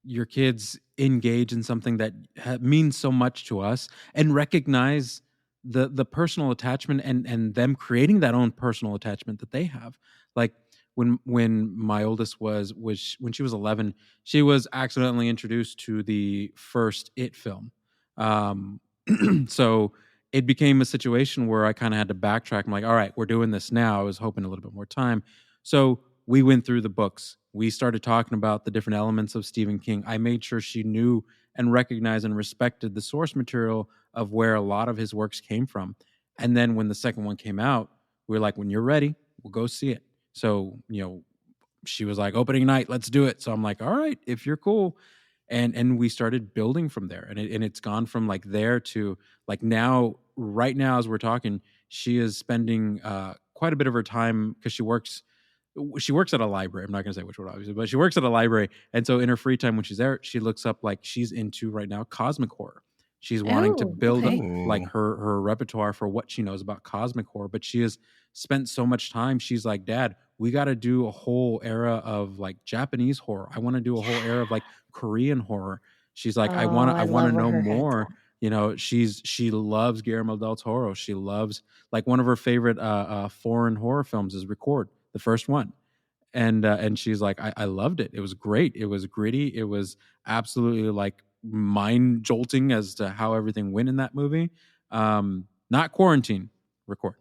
your kids engage in something that means so much to us, and recognize the personal attachment, and them creating that own personal attachment that they have. Like when my oldest was when she was 11, she was accidentally introduced to the first It film. Um, so it became a situation where I kind of had to backtrack. I'm like, all right, we're doing this now. I was hoping a little bit more time. So we went through the books. We started talking about the different elements of Stephen King. I made sure she knew and recognized and respected the source material of where a lot of his works came from. And then when the second one came out, we were like, when you're ready, we'll go see it. So, she was like, opening night, let's do it. So I'm like, all right, if you're cool. And we started building from there. And it's gone from like there to like now, right now, as we're talking, she is spending quite a bit of her time, because she works at a library. I'm not going to say which one, obviously, but she works at a library. And so in her free time when she's there, she looks up, like she's into right now cosmic horror. She's wanting to Oh, build okay. like Ooh. her repertoire for what she knows about cosmic horror. But she has spent so much time. She's like, Dad, we got to do a whole era of like Japanese horror. I want to do a whole era of like Korean horror. She's like, I Oh, want to I I want to love where know her head's more. She loves Guillermo del Toro. She loves, like, one of her favorite foreign horror films is Record, the first one. And she's like, I loved it. It was great. It was gritty. It was absolutely like mind jolting as to how everything went in that movie. Not Quarantine, Record.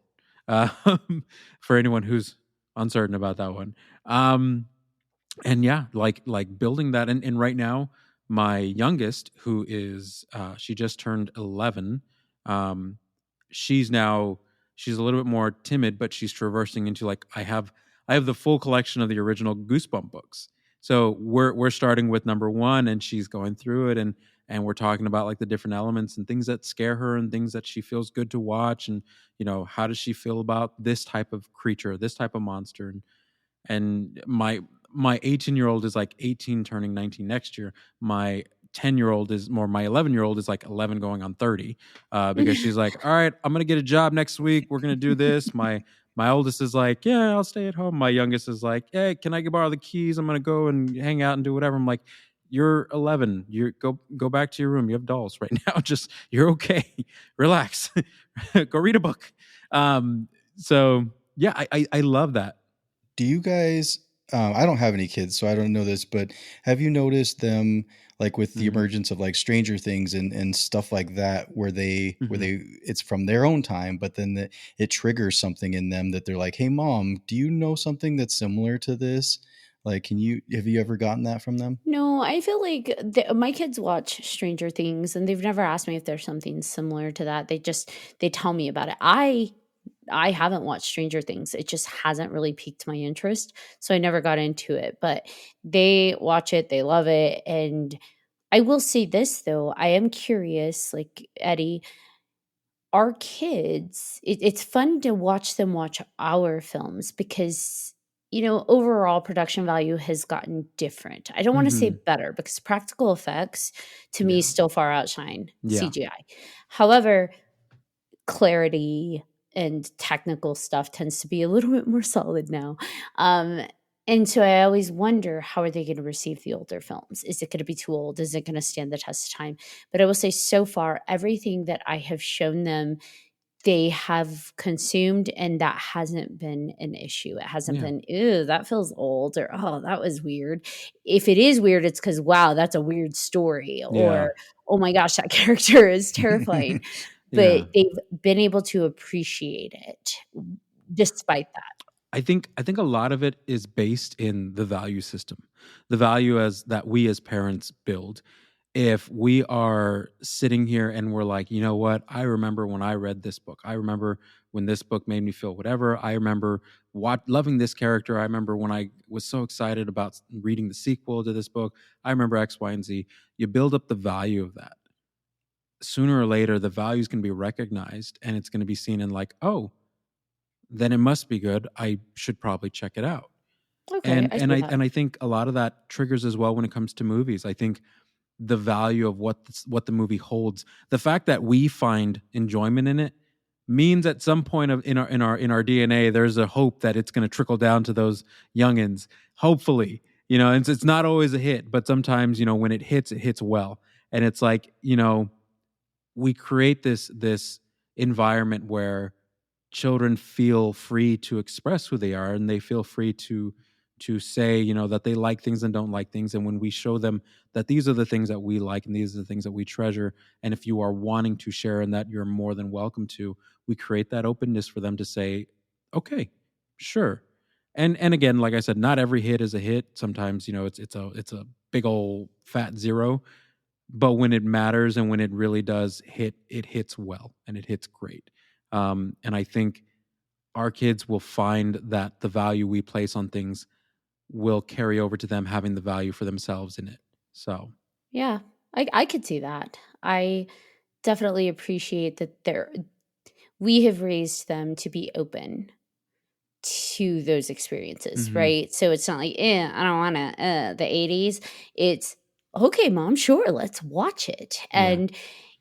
For anyone who's uncertain about that one. And yeah, like building that. And right now, my youngest, who is she just turned 11, um, she's a little bit more timid, but she's traversing into, like, I have the full collection of the original Goosebump books. So we're starting with number one, and she's going through it, and we're talking about like the different elements and things that scare her and things that she feels good to watch, and how does she feel about this type of creature, this type of monster. And my 18-year-old is like 18 turning 19 next year. My 11-year-old is like 11 going on 30, because she's like, all right, I'm gonna get a job next week, we're gonna do this. My oldest is like, yeah, I'll stay at home. My youngest is like, hey, can I borrow the keys? I'm gonna go and hang out and do whatever. I'm like, you're 11, you go back to your room, you have dolls right now. Just, you're okay. Relax. Go read a book. So yeah, I love that. Do you guys? I don't have any kids, so I don't know this, but have you noticed them, like with the Mhm. emergence of like Stranger Things and stuff like that, where it's from their own time, but then it triggers something in them that they're like, "Hey, mom, do you know something that's similar to this?" Like, have you ever gotten that from them? No, I feel like my kids watch Stranger Things, and they've never asked me if there's something similar to that. They tell me about it. I haven't watched Stranger Things. It just hasn't really piqued my interest, so I never got into it. But they watch it, they love it, and I will say this though, I am curious, like Eddie, our kids, it's fun to watch them watch our films because overall production value has gotten different. I don't want to say Mhm. better because practical effects to me Yeah. still far outshine Yeah. CGI. However, clarity and technical stuff tends to be a little bit more solid now. And so I always wonder, how are they going to receive the older films? Is it going to be too old? Is it going to stand the test of time? But I will say, so far, everything that I have shown them, they have consumed, and that hasn't been an issue. It hasn't Yeah. been, ew, that feels old, or oh, that was weird. If it is weird, it's because, wow, that's a weird story, Yeah. or oh my gosh, that character is terrifying. Yeah. But they've been able to appreciate it despite that. I think a lot of it is based in the value system, the value as that we as parents build. if we are sitting here and we're like, you know what, I remember when I read this book. I remember when this book made me feel whatever. I remember loving this character. I remember when I was so excited about reading the sequel to this book. I remember X, Y, and Z. You build up the value of that. Sooner or later, the value is going to be recognized, and it's going to be seen in like, oh, then it must be good. I should probably check it out. Okay, And I think a lot of that triggers as well when it comes to movies. I think the value of what the movie holds, the fact that we find enjoyment in it, means at some point in our DNA, there's a hope that it's going to trickle down to those youngins. Hopefully, it's not always a hit, but sometimes when it hits well, and it's like we create this environment where children feel free to express who they are, and they feel free to say that they like things and don't like things. And when we show them that these are the things that we like and these are the things that we treasure, and if you are wanting to share in that, you're more than welcome to, we create that openness for them to say, okay, sure. And again, like I said, not every hit is a hit. Sometimes it's a big old fat zero. But when it matters and when it really does hit, it hits well and it hits great. And I think our kids will find that the value we place on things will carry over to them having the value for themselves in it. So, yeah, I could see that. I definitely appreciate that we have raised them to be open to those experiences, right? So it's not like, I don't want to, the 80s. It's, okay, Mom, sure, let's watch it. And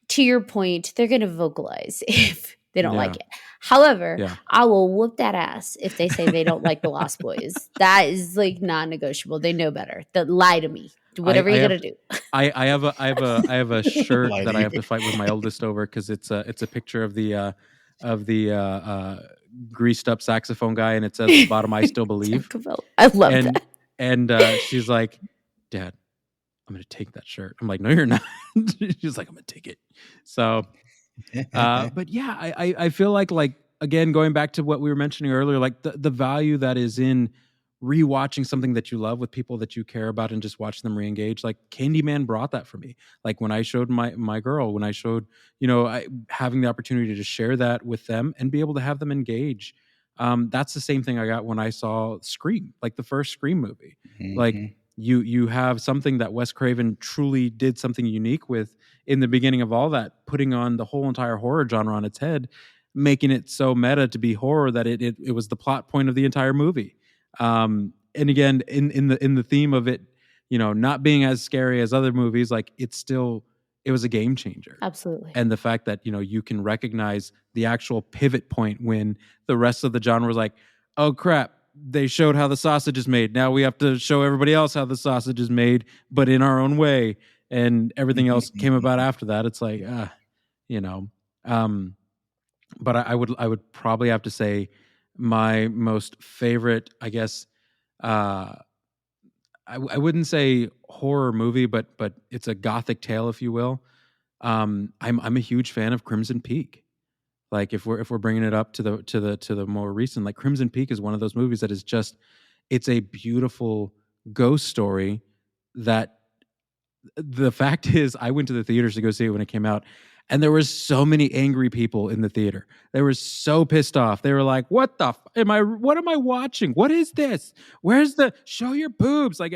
to your point, they're going to vocalize if they don't like it. However, I will whoop that ass if they say they don't like The Lost Boys. That is like non-negotiable. They know better. Lie to me. Do whatever you gotta do. I have a shirt that I have to fight with my oldest over because it's a picture of the greased up saxophone guy, and it says at the bottom, "I still believe." I love that. And she's like, "Dad, I'm gonna take that shirt." I'm like, "No, you're not." She's like, "I'm gonna take it." So, but yeah, I feel like again, going back to what we were mentioning earlier, like the value that is in rewatching something that you love with people that you care about and just watching them reengage. Like Candyman brought that for me. Like when I showed my girl, when I showed, having the opportunity to share that with them and be able to have them engage. That's the same thing I got when I saw Scream, like the first Scream movie. Like you have something that Wes Craven truly did something unique with in the beginning of all that, putting on the whole entire horror genre on its head, making it so meta to be horror that it was the plot point of the entire movie. And again, in the theme of it, not being as scary as other movies, like it was a game changer. Absolutely. And the fact that, you can recognize the actual pivot point when the rest of the genre was like, oh crap, they showed how the sausage is made. Now we have to show everybody else how the sausage is made, but in our own way. And everything else came about after that. It's like, but I would probably have to say my most favorite, I guess, I wouldn't say horror movie, but it's a gothic tale, if you will. I'm a huge fan of Crimson Peak. Like if we're bringing it up to the more recent, like Crimson Peak is one of those movies that is just, it's a beautiful ghost story that the fact is I went to the theaters to go see it when it came out. And there was so many angry people in the theater. They were so pissed off. They were like, what am I watching? What is this? Where's the show your boobs? Like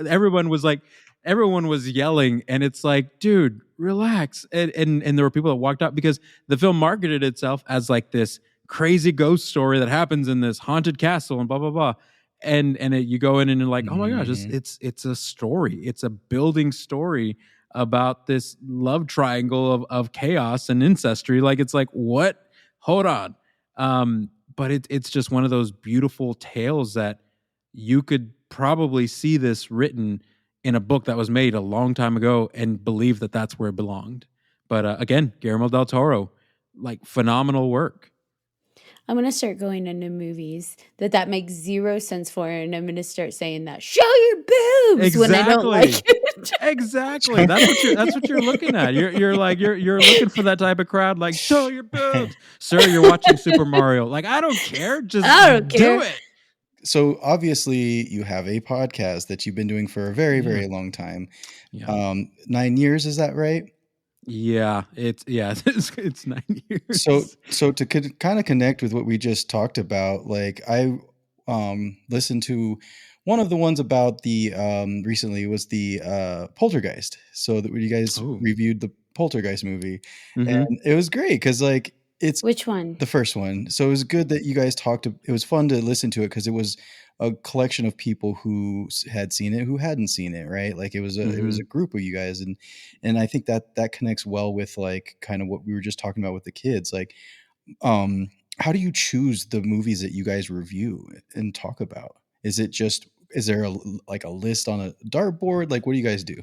everyone was yelling, and it's like, dude, relax. And there were people that walked out because the film marketed itself as like this crazy ghost story that happens in this haunted castle and blah, blah, blah. And you go in and you're like, oh my gosh, it's a story. It's a building story about this love triangle of chaos and ancestry. Like, it's like, what? Hold on. But it's just one of those beautiful tales that you could probably see this written in a book that was made a long time ago and believe that that's where it belonged. But again, Guillermo del Toro, like phenomenal work. I'm going to start going into movies that makes zero sense for, and I'm going to start saying that, show your boobs, when I don't like it. Exactly. That's what you're looking at. You're looking for that type of crowd, like, show your boobs. Sir, you're watching Super Mario. Like, I don't care. Just do it. So obviously you have a podcast that you've been doing for a very, very long time. Yeah. 9 years, is that right? Yeah, it's 9 years. So to kind of connect with what we just talked about, like I listened to one of the ones about the recently was the Poltergeist. So that you guys Oh. reviewed the Poltergeist movie, Mhm. and it was great because like it's Which one? the first one. So it was good that you guys talked. It was fun to listen to it because it was a collection of people who had seen it, who hadn't seen it, right? Like it was a group of you guys, and I think that connects well with like kind of what we were just talking about with the kids. Like, how do you choose the movies that you guys review and talk about? Is there a list on a dartboard? Like, what do you guys do?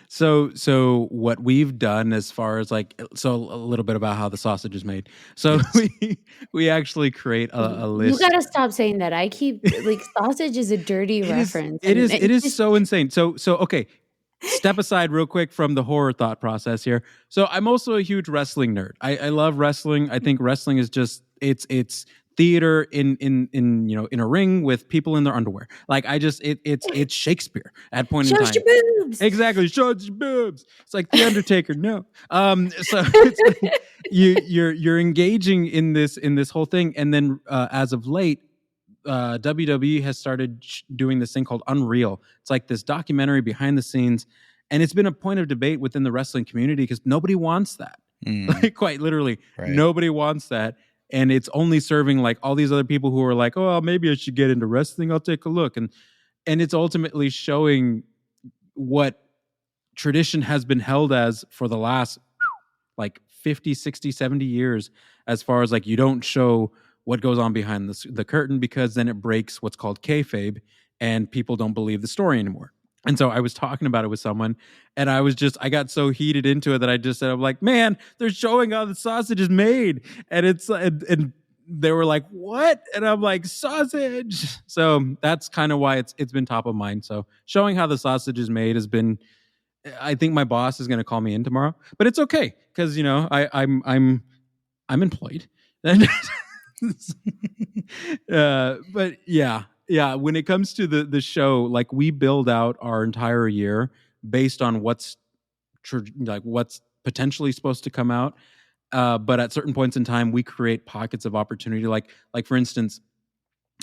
So what we've done as far as like a little bit about how the sausage is made. So Yes. we actually create a You list. gotta stop saying that. I keep like sausage is a dirty reference. It and is just- so insane. So okay, step aside real quick from the horror thought process here. So I'm also a huge wrestling nerd. I love wrestling. I think wrestling is just it's theater in a ring with people in their underwear. Like I just it's Shakespeare at point in Show time. your boobs. Exactly, show your boobs. It's like the Undertaker. No, so it's like you're engaging in this whole thing, and then as of late, WWE has started doing this thing called Unreal. It's like this documentary behind the scenes, and it's been a point of debate within the wrestling community because nobody wants that. Like quite literally, Right. nobody wants that. And it's only serving like all these other people who are like, oh, well, maybe I should get into wrestling. I'll take a look. And it's ultimately showing what tradition has been held as for the last like 50, 60, 70 years, as far as like you don't show what goes on behind the curtain because then it breaks what's called kayfabe and people don't believe the story anymore. And so I was talking about it with someone and I got so heated into it that I just said, I'm like, man, they're showing how the sausage is made. And it's, and they were like, what? And I'm like, sausage. So that's kind of why it's been top of mind. So showing how the sausage is made has been, I think my boss is going to call me in tomorrow, but it's okay. Cause I'm employed. But yeah, when it comes to the show, like we build out our entire year based on what's potentially supposed to come out. But at certain points in time, we create pockets of opportunity. Like for instance,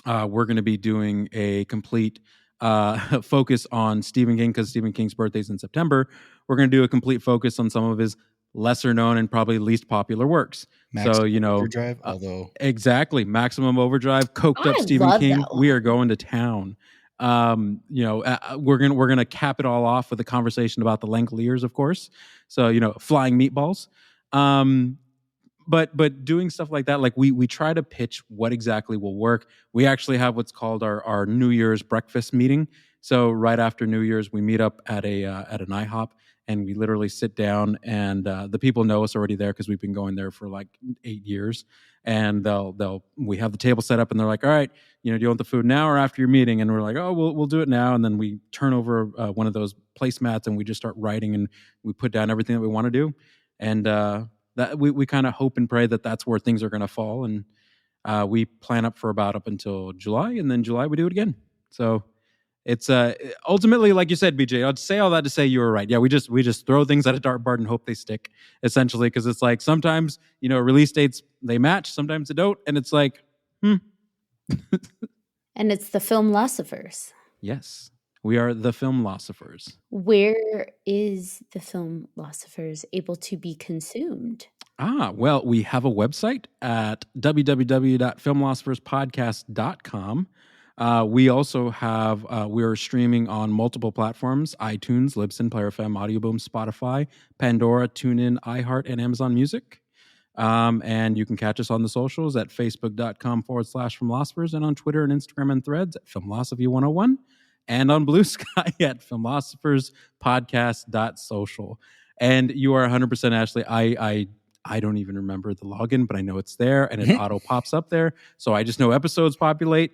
we're going to be doing a complete focus on Stephen King because Stephen King's birthday is in September. We're going to do a complete focus on some of his lesser known and probably least popular works. Maximum Overdrive, although exactly Maximum Overdrive, coked up Stephen King. We are going to town. We're gonna cap it all off with a conversation about the Langoliers, of course. So flying meatballs. But doing stuff like that, like we try to pitch what exactly will work. We actually have what's called our New Year's breakfast meeting. So right after New Year's, we meet up at an IHOP and we literally sit down and the people know us already there because we've been going there for like 8 years. And we have the table set up and they're like, all right, do you want the food now or after your meeting? And we're like, oh, we'll do it now. And then we turn over one of those placemats and we just start writing and we put down everything that we want to do. And that we kind of hope and pray that that's where things are going to fall. And we plan up until July, and then July we do it again. So it's ultimately, like you said, BJ, I'd say all that to say you were right. Yeah, we just throw things at a dartboard and hope they stick, essentially, because it's like sometimes release dates they match, sometimes they don't, and it's like, And it's the Filmlosophers. Yes, we are the Filmlosophers. Where is the Filmlosophers able to be consumed? Well, we have a website at www.filmlosopherspodcast.com. We also have, we're streaming on multiple platforms: iTunes, Libsyn, Player FM, Audioboom, Spotify, Pandora, TuneIn, iHeart, and Amazon Music. And you can catch us on the socials at facebook.com/Filmlosophers and on Twitter and Instagram and Threads at Filmlosophy101 and on Blue Sky at Filmlosopherspodcast.social. And you are 100% Ashley. I don't even remember the login, but I know it's there and it auto pops up there. So I just know episodes populate.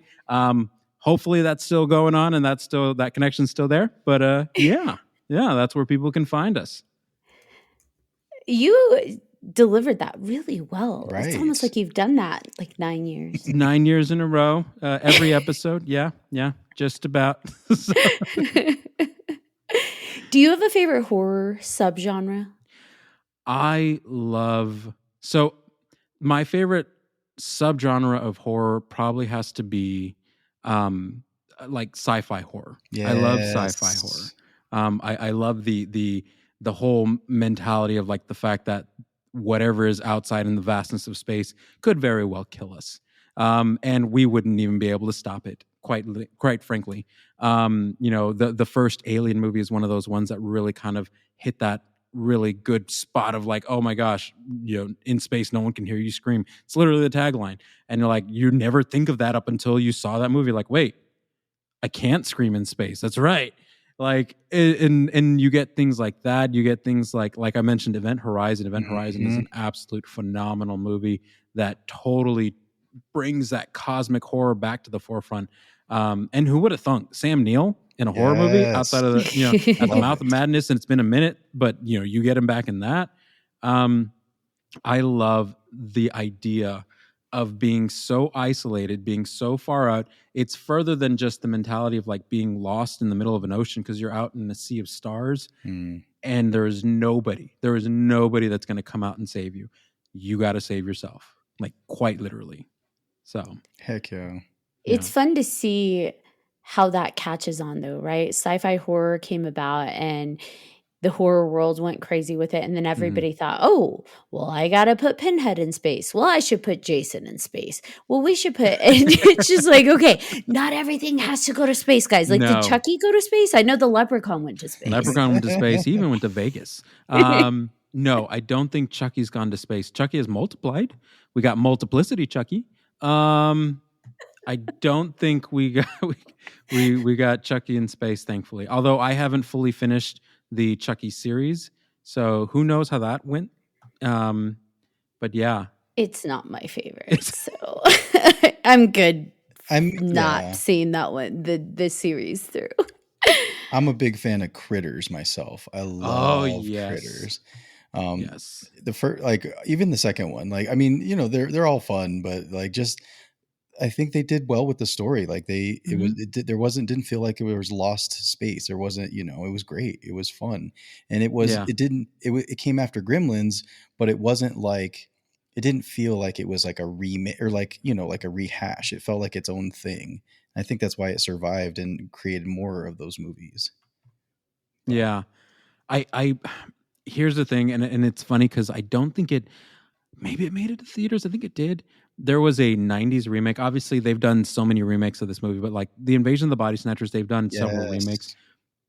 Hopefully that's still going on and that connection's still there. But yeah, that's where people can find us. You delivered that really well. It's almost Right. like you've done that like 9 years. 9 years in a row, every episode. Yeah, just about. So, Do you have a favorite horror subgenre? so my favorite subgenre of horror probably has to be like sci-fi horror. I love sci-fi horror. Yes. I love the whole mentality of like the fact that whatever is outside in the vastness of space could very well kill us, and we wouldn't even be able to stop it. Quite frankly, the first Alien movie is one of those ones that really kind of hit that really good spot of like, oh my gosh, in space no one can hear you scream. It's literally the tagline, and you're like, you never think of that up until you saw that movie. Like, wait, I can't scream in space. That's right. Like, and you get things like that. You get things like I mentioned, Event Horizon. Event Horizon is an absolute phenomenal movie that totally brings that cosmic horror back to the forefront. And who would have thunk Sam Neill in a horror movie outside of the, at the Mouth of Madness, and it's been a minute, but you get him back in that. I love the idea of being so isolated, being so far out. It's further than just the mentality of like being lost in the middle of an ocean because you're out in a sea of stars and there is nobody that's going to come out and save you. You got to save yourself, like quite literally. So heck yeah. It's fun to see how that catches on though, right? Sci-fi horror came about and the horror world went crazy with it. And then everybody thought, oh, well, I got to put Pinhead in space. Well, I should put Jason in space. Well, we should put, and it's just like, okay, not everything has to go to space, guys. Like, did Chucky go to space? I know the Leprechaun went to space. Leprechaun went to space. He even went to Vegas. No, I don't think Chucky's gone to space. Chucky has multiplied. We got multiplicity Chucky. I don't think we got Chucky in space, thankfully. Although I haven't fully finished the Chucky series, so who knows how that went. But yeah, it's not my favorite, so I'm good. I'm not seeing that one, the series through. I'm a big fan of Critters myself. I love Critters. Yes. The first, like even the second one, like I mean, they're all fun, but like just I think they did well with the story. Like didn't feel like it was lost space. There wasn't, it was great. It was fun. And it came after Gremlins, but it wasn't like, it didn't feel like it was like a remake or like, like a rehash. It felt like its own thing. I think that's why it survived and created more of those movies. Yeah. I here's the thing. And it's funny because I don't think maybe it made it to theaters. I think it did. There was a 90s remake. Obviously, they've done so many remakes of this movie, but like the Invasion of the Body Snatchers, they've done several remakes.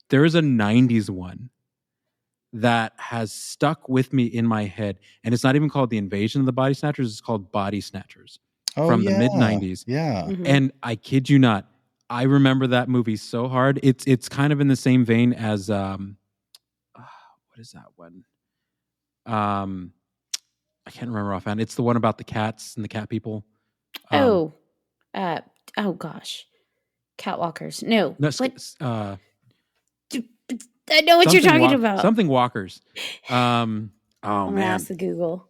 There is a 90s one that has stuck with me in my head. And it's not even called the Invasion of the Body Snatchers. It's called Body Snatchers from the mid 90s. Yeah. And I kid you not, I remember that movie so hard. It's kind of in the same vein as, what is that one? I can't remember offhand. It's the one about the cats and the cat people. Oh gosh, catwalkers. No, I know what you're talking about. Something walkers. I'm gonna ask the Google.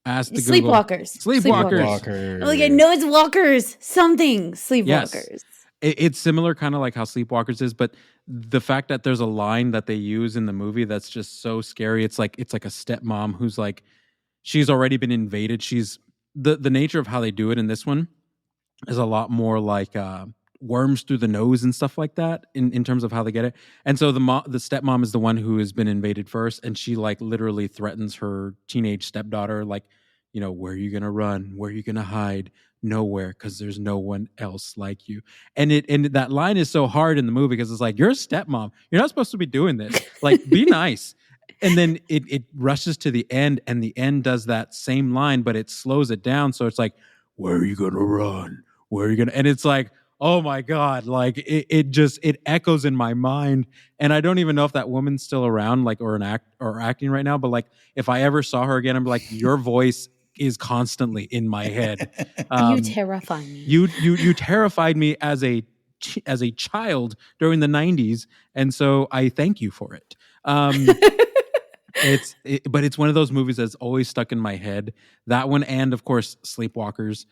Ask the Sleepwalkers. Sleepwalkers. Like I know it's walkers. Something Sleepwalkers. Yes. It's similar, kind of like how Sleepwalkers is, but the fact that there's a line that they use in the movie that's just so scary. It's like a stepmom who's like, she's already been invaded. She's the nature of how they do it in this one is a lot more like worms through the nose and stuff like that in terms of how they get it. And so the stepmom is the one who has been invaded first, and she like literally threatens her teenage stepdaughter, like, where are you gonna run? Where are you gonna hide? Nowhere, because there's no one else like you. And that line is so hard in the movie because it's like, you're a stepmom. You're not supposed to be doing this. Like, be nice. And then it rushes to the end, and the end does that same line, but it slows it down. So it's like, where are you going to run? Where are you going to? And it's like, oh my God, like it echoes in my mind. And I don't even know if that woman's still around, like, or acting right now. But like, if I ever saw her again, I'm like, your voice is constantly in my head. You terrify me. You terrified me as a child during the 90s. And so I thank you for it. But it's one of those movies that's always stuck in my head. That one, and of course, Sleepwalkers.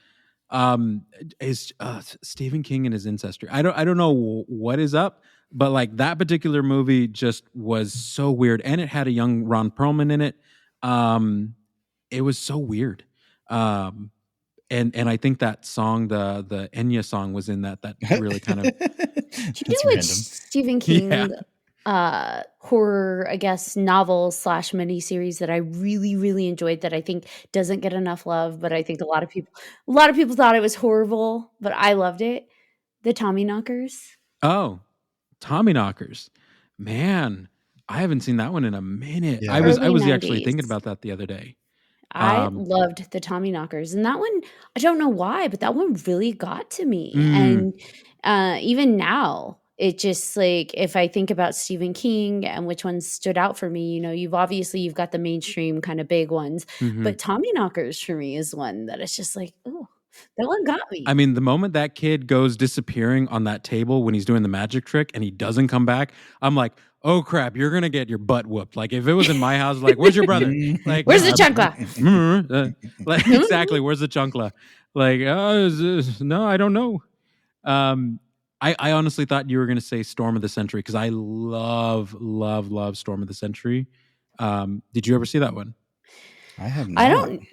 Is Stephen King and his ancestry. I don't know what is up, but like that particular movie just was so weird, and it had a young Ron Perlman in it. It was so weird. And I think that song, the Enya song, was in that really kind of. Do you know which Stephen King horror, I guess, novel / miniseries that I really, really enjoyed that I think doesn't get enough love, but I think a lot of people thought it was horrible, but I loved it. The Tommyknockers. Oh, Tommyknockers, man, I haven't seen that one in a minute. Yeah. I was Early actually 90s. thinking about that the other day. I loved the Tommyknockers, and that one, I don't know why, but that one really got to me. And even now, it just like, if I think about Stephen King and which ones stood out for me, you've got the mainstream kind of big ones, but Tommyknockers for me is one that it's just like, oh, that one got me. I mean, the moment that kid goes disappearing on that table when he's doing the magic trick and he doesn't come back, I'm like, oh crap, you're gonna get your butt whooped. Like if it was in my house, like, where's your brother? Like, where's the chancla? Like exactly, where's the chancla? Like, no, I don't know. I honestly thought you were gonna say Storm of the Century because I love Storm of the Century. Did you ever see that one? I have not.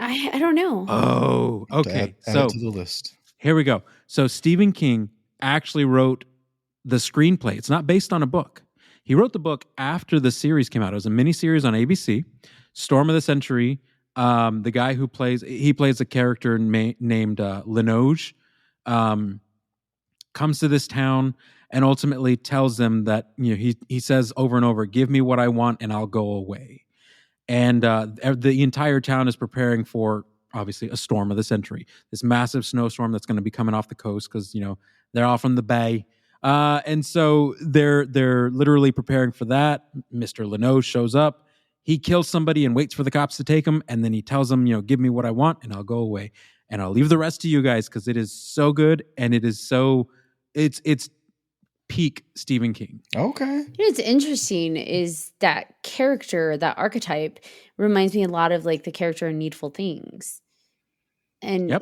I don't know. Oh, okay. Add it to the list. Here we go. So Stephen King actually wrote the screenplay. It's not based on a book. He wrote the book after the series came out. It was a miniseries on ABC, Storm of the Century. The guy who plays a character named Linoge, comes to this town and ultimately tells them that he says over and over, "Give me what I want and I'll go away." And the entire town is preparing for, obviously, a storm of the century. This massive snowstorm that's going to be coming off the coast because they're all from the bay. And so they're literally preparing for that. Mr. Linoge shows up. He kills somebody and waits for the cops to take him. And then he tells them, give me what I want and I'll go away. And I'll leave the rest to you guys because it is so good. And it is so, it's peak Stephen King. Okay. What's interesting is that character, that archetype reminds me a lot of like the character in Needful Things. And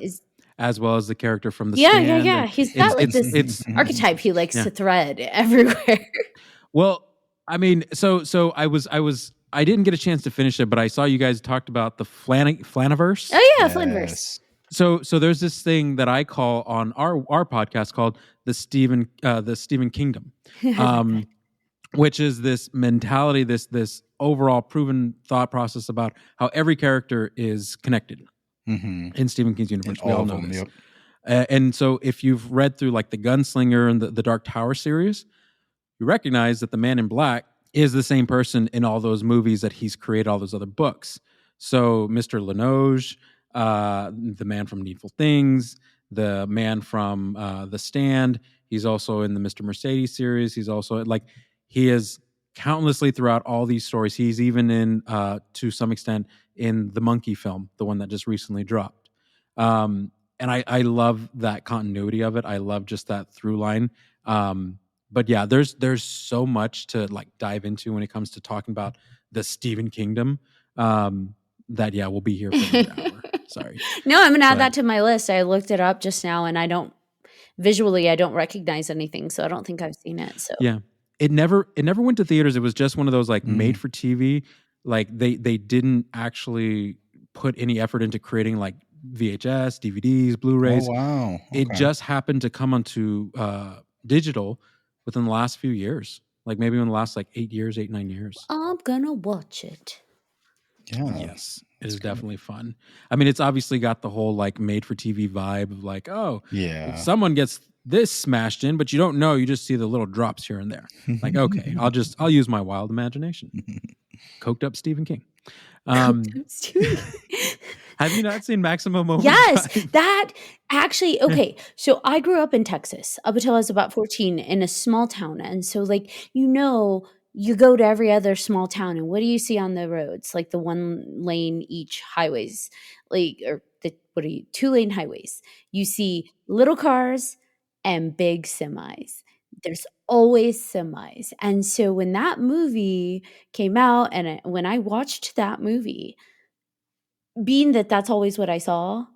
as well as the character from The Stand. Yeah. He's got this archetype he likes to thread everywhere. Well, I mean, so I didn't get a chance to finish it, but I saw you guys talked about the Flaniverse. Oh yeah, Flaniverse. So there's this thing that I call on our podcast called the Stephen Kingdom, which is this mentality, this overall proven thought process about how every character is connected in Stephen King's universe. We all know this. Yep. And so if you've read through like the Gunslinger and the Dark Tower series, you recognize that the Man in Black is the same person in all those movies that he's created all those other books. So Mr. Linoge, the man from Needful Things, the man from The Stand. He's also in the Mr. Mercedes series. He's also he is countlessly throughout all these stories. He's even in, to some extent, in the Monkey film, the one that just recently dropped. And I love that continuity of it. I love just that through line. But yeah, there's so much to dive into when it comes to talking about the Stephen Kingdom. That we'll be here for another hour. Sorry. No, I'm gonna add that to my list. I looked it up just now, and I don't recognize anything, so I don't think I've seen it. So yeah, it never went to theaters. It was just one of those made for TV. Like they didn't actually put any effort into creating VHS, DVDs, Blu-rays. Oh wow! Okay. It just happened to come onto digital within the last few years. Maybe in the last 9 years. I'm gonna watch it. Yeah. Yes, it is definitely fun. I mean, it's obviously got the whole made for TV vibe of someone gets this smashed in, but you don't know. You just see the little drops here and there. Okay, I'll use my wild imagination. Coked up Stephen King. Have you not seen Maximum Overdrive? Yes, that actually, okay. So I grew up in Texas up until I was about 14 in a small town. And so you go to every other small town and what do you see on the roads? The 1 lane each highways, 2 lane highways. You see little cars and big semis. there's always semis. And so when that movie came out and when I watched that movie, being that that's always what I saw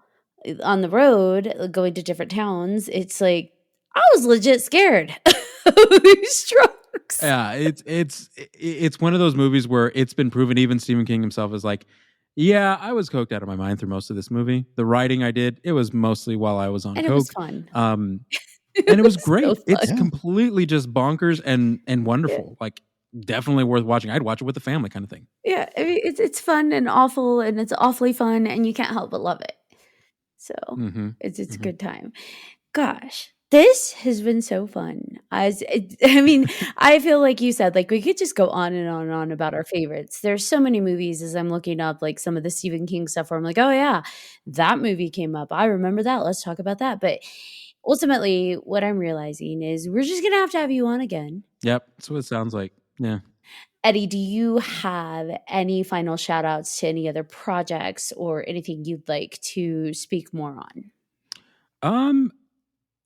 on the road, going to different towns, it's like I was legit scared of these trucks. Yeah, it's one of those movies where it's been proven. Even Stephen King himself is like, yeah, I was coked out of my mind through most of this movie. The writing I did, it was mostly while I was on And coke. it was fun. And it was so great. fun. It's Yeah. completely just bonkers and wonderful. Like definitely worth watching. I'd watch it with the family, kind of thing. Yeah, I mean, it's fun and awful, and it's awfully fun, and you can't help but love it. So Mm-hmm. it's a good time. Gosh, this has been so fun. I mean, I feel like you said, like we could just go on and on and on about our favorites. There's so many movies as I'm looking up, like some of the Stephen King stuff, where I'm like, oh yeah, that movie came up. I remember that. Let's talk about that. But ultimately, what I'm realizing is we're just gonna have you on again. Yep, that's what it sounds like. Yeah. Eddie, do you have any final shout outs to any other projects or anything you'd like to speak more on?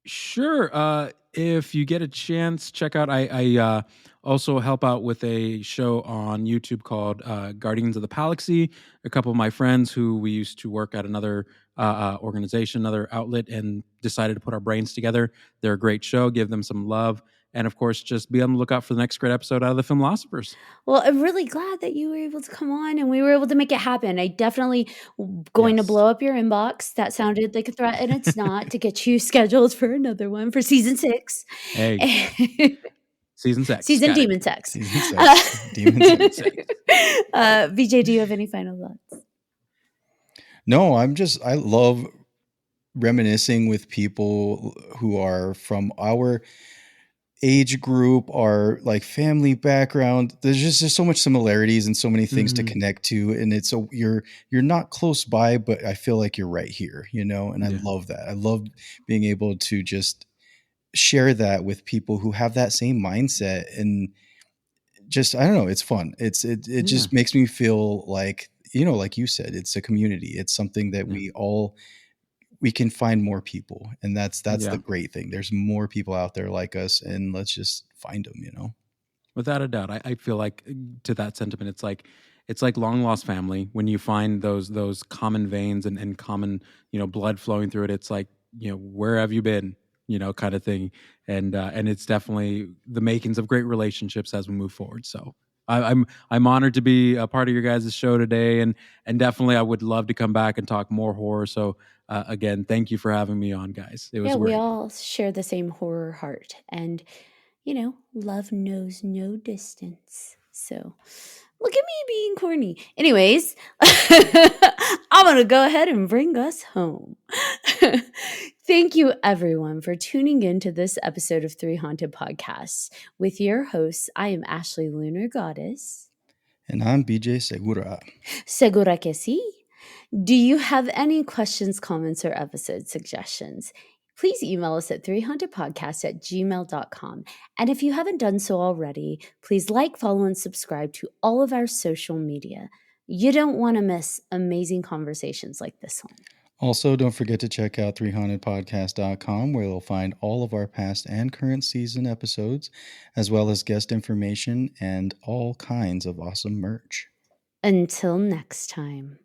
Sure. If you get a chance, check out. I also help out with a show on YouTube called Guardians of the Galaxy. A couple of my friends who we used to work at another organization, another outlet, and decided to put our brains together. They're a great show. Give them some love. And of course, just be on the lookout for the next great episode out of the Filmlosophers. Well, I'm really glad that you were able to come on and we were able to make it happen. I definitely going to blow up your inbox. That sounded like a threat, and it's not, to get you scheduled for another one for season 6. Hey, season 6. Season Got it. Demon Sex. Season 6. Demon Sex. BJ, do you have any final thoughts? No, I love reminiscing with people who are from our age group, our like family background. There's so much similarities and so many things to connect to, and it's you're not close by, but I feel like you're right here, and I love that. I love being able to just share that with people who have that same mindset, and just I don't know, it's fun. It just makes me feel like, like you said, it's a community. It's something that we can find more people, and that's the great thing. There's more people out there like us, and let's just find them. Without a doubt. I feel like, to that sentiment, it's like long lost family. When you find those common veins and common blood flowing through it, it's like, where have you been, kind of thing. And it's definitely the makings of great relationships as we move forward. So I'm honored to be a part of your guys' show today, and definitely I would love to come back and talk more horror. So again, thank you for having me on, guys. It was great. We all share the same horror heart, and love knows no distance. So look at me being corny. Anyways, I'm going to go ahead and bring us home. Thank you, everyone, for tuning in to this episode of 3Haunted Podcasts. With your hosts, I am Ashley Lunar Goddess. And I'm BJ Segura. Segura que sí. Do you have any questions, comments, or episode suggestions? Please email us at 300podcast@gmail.com. And if you haven't done so already, please like, follow, and subscribe to all of our social media. You don't want to miss amazing conversations like this one. Also, don't forget to check out 300podcast.com, where you'll find all of our past and current season episodes, as well as guest information and all kinds of awesome merch. Until next time.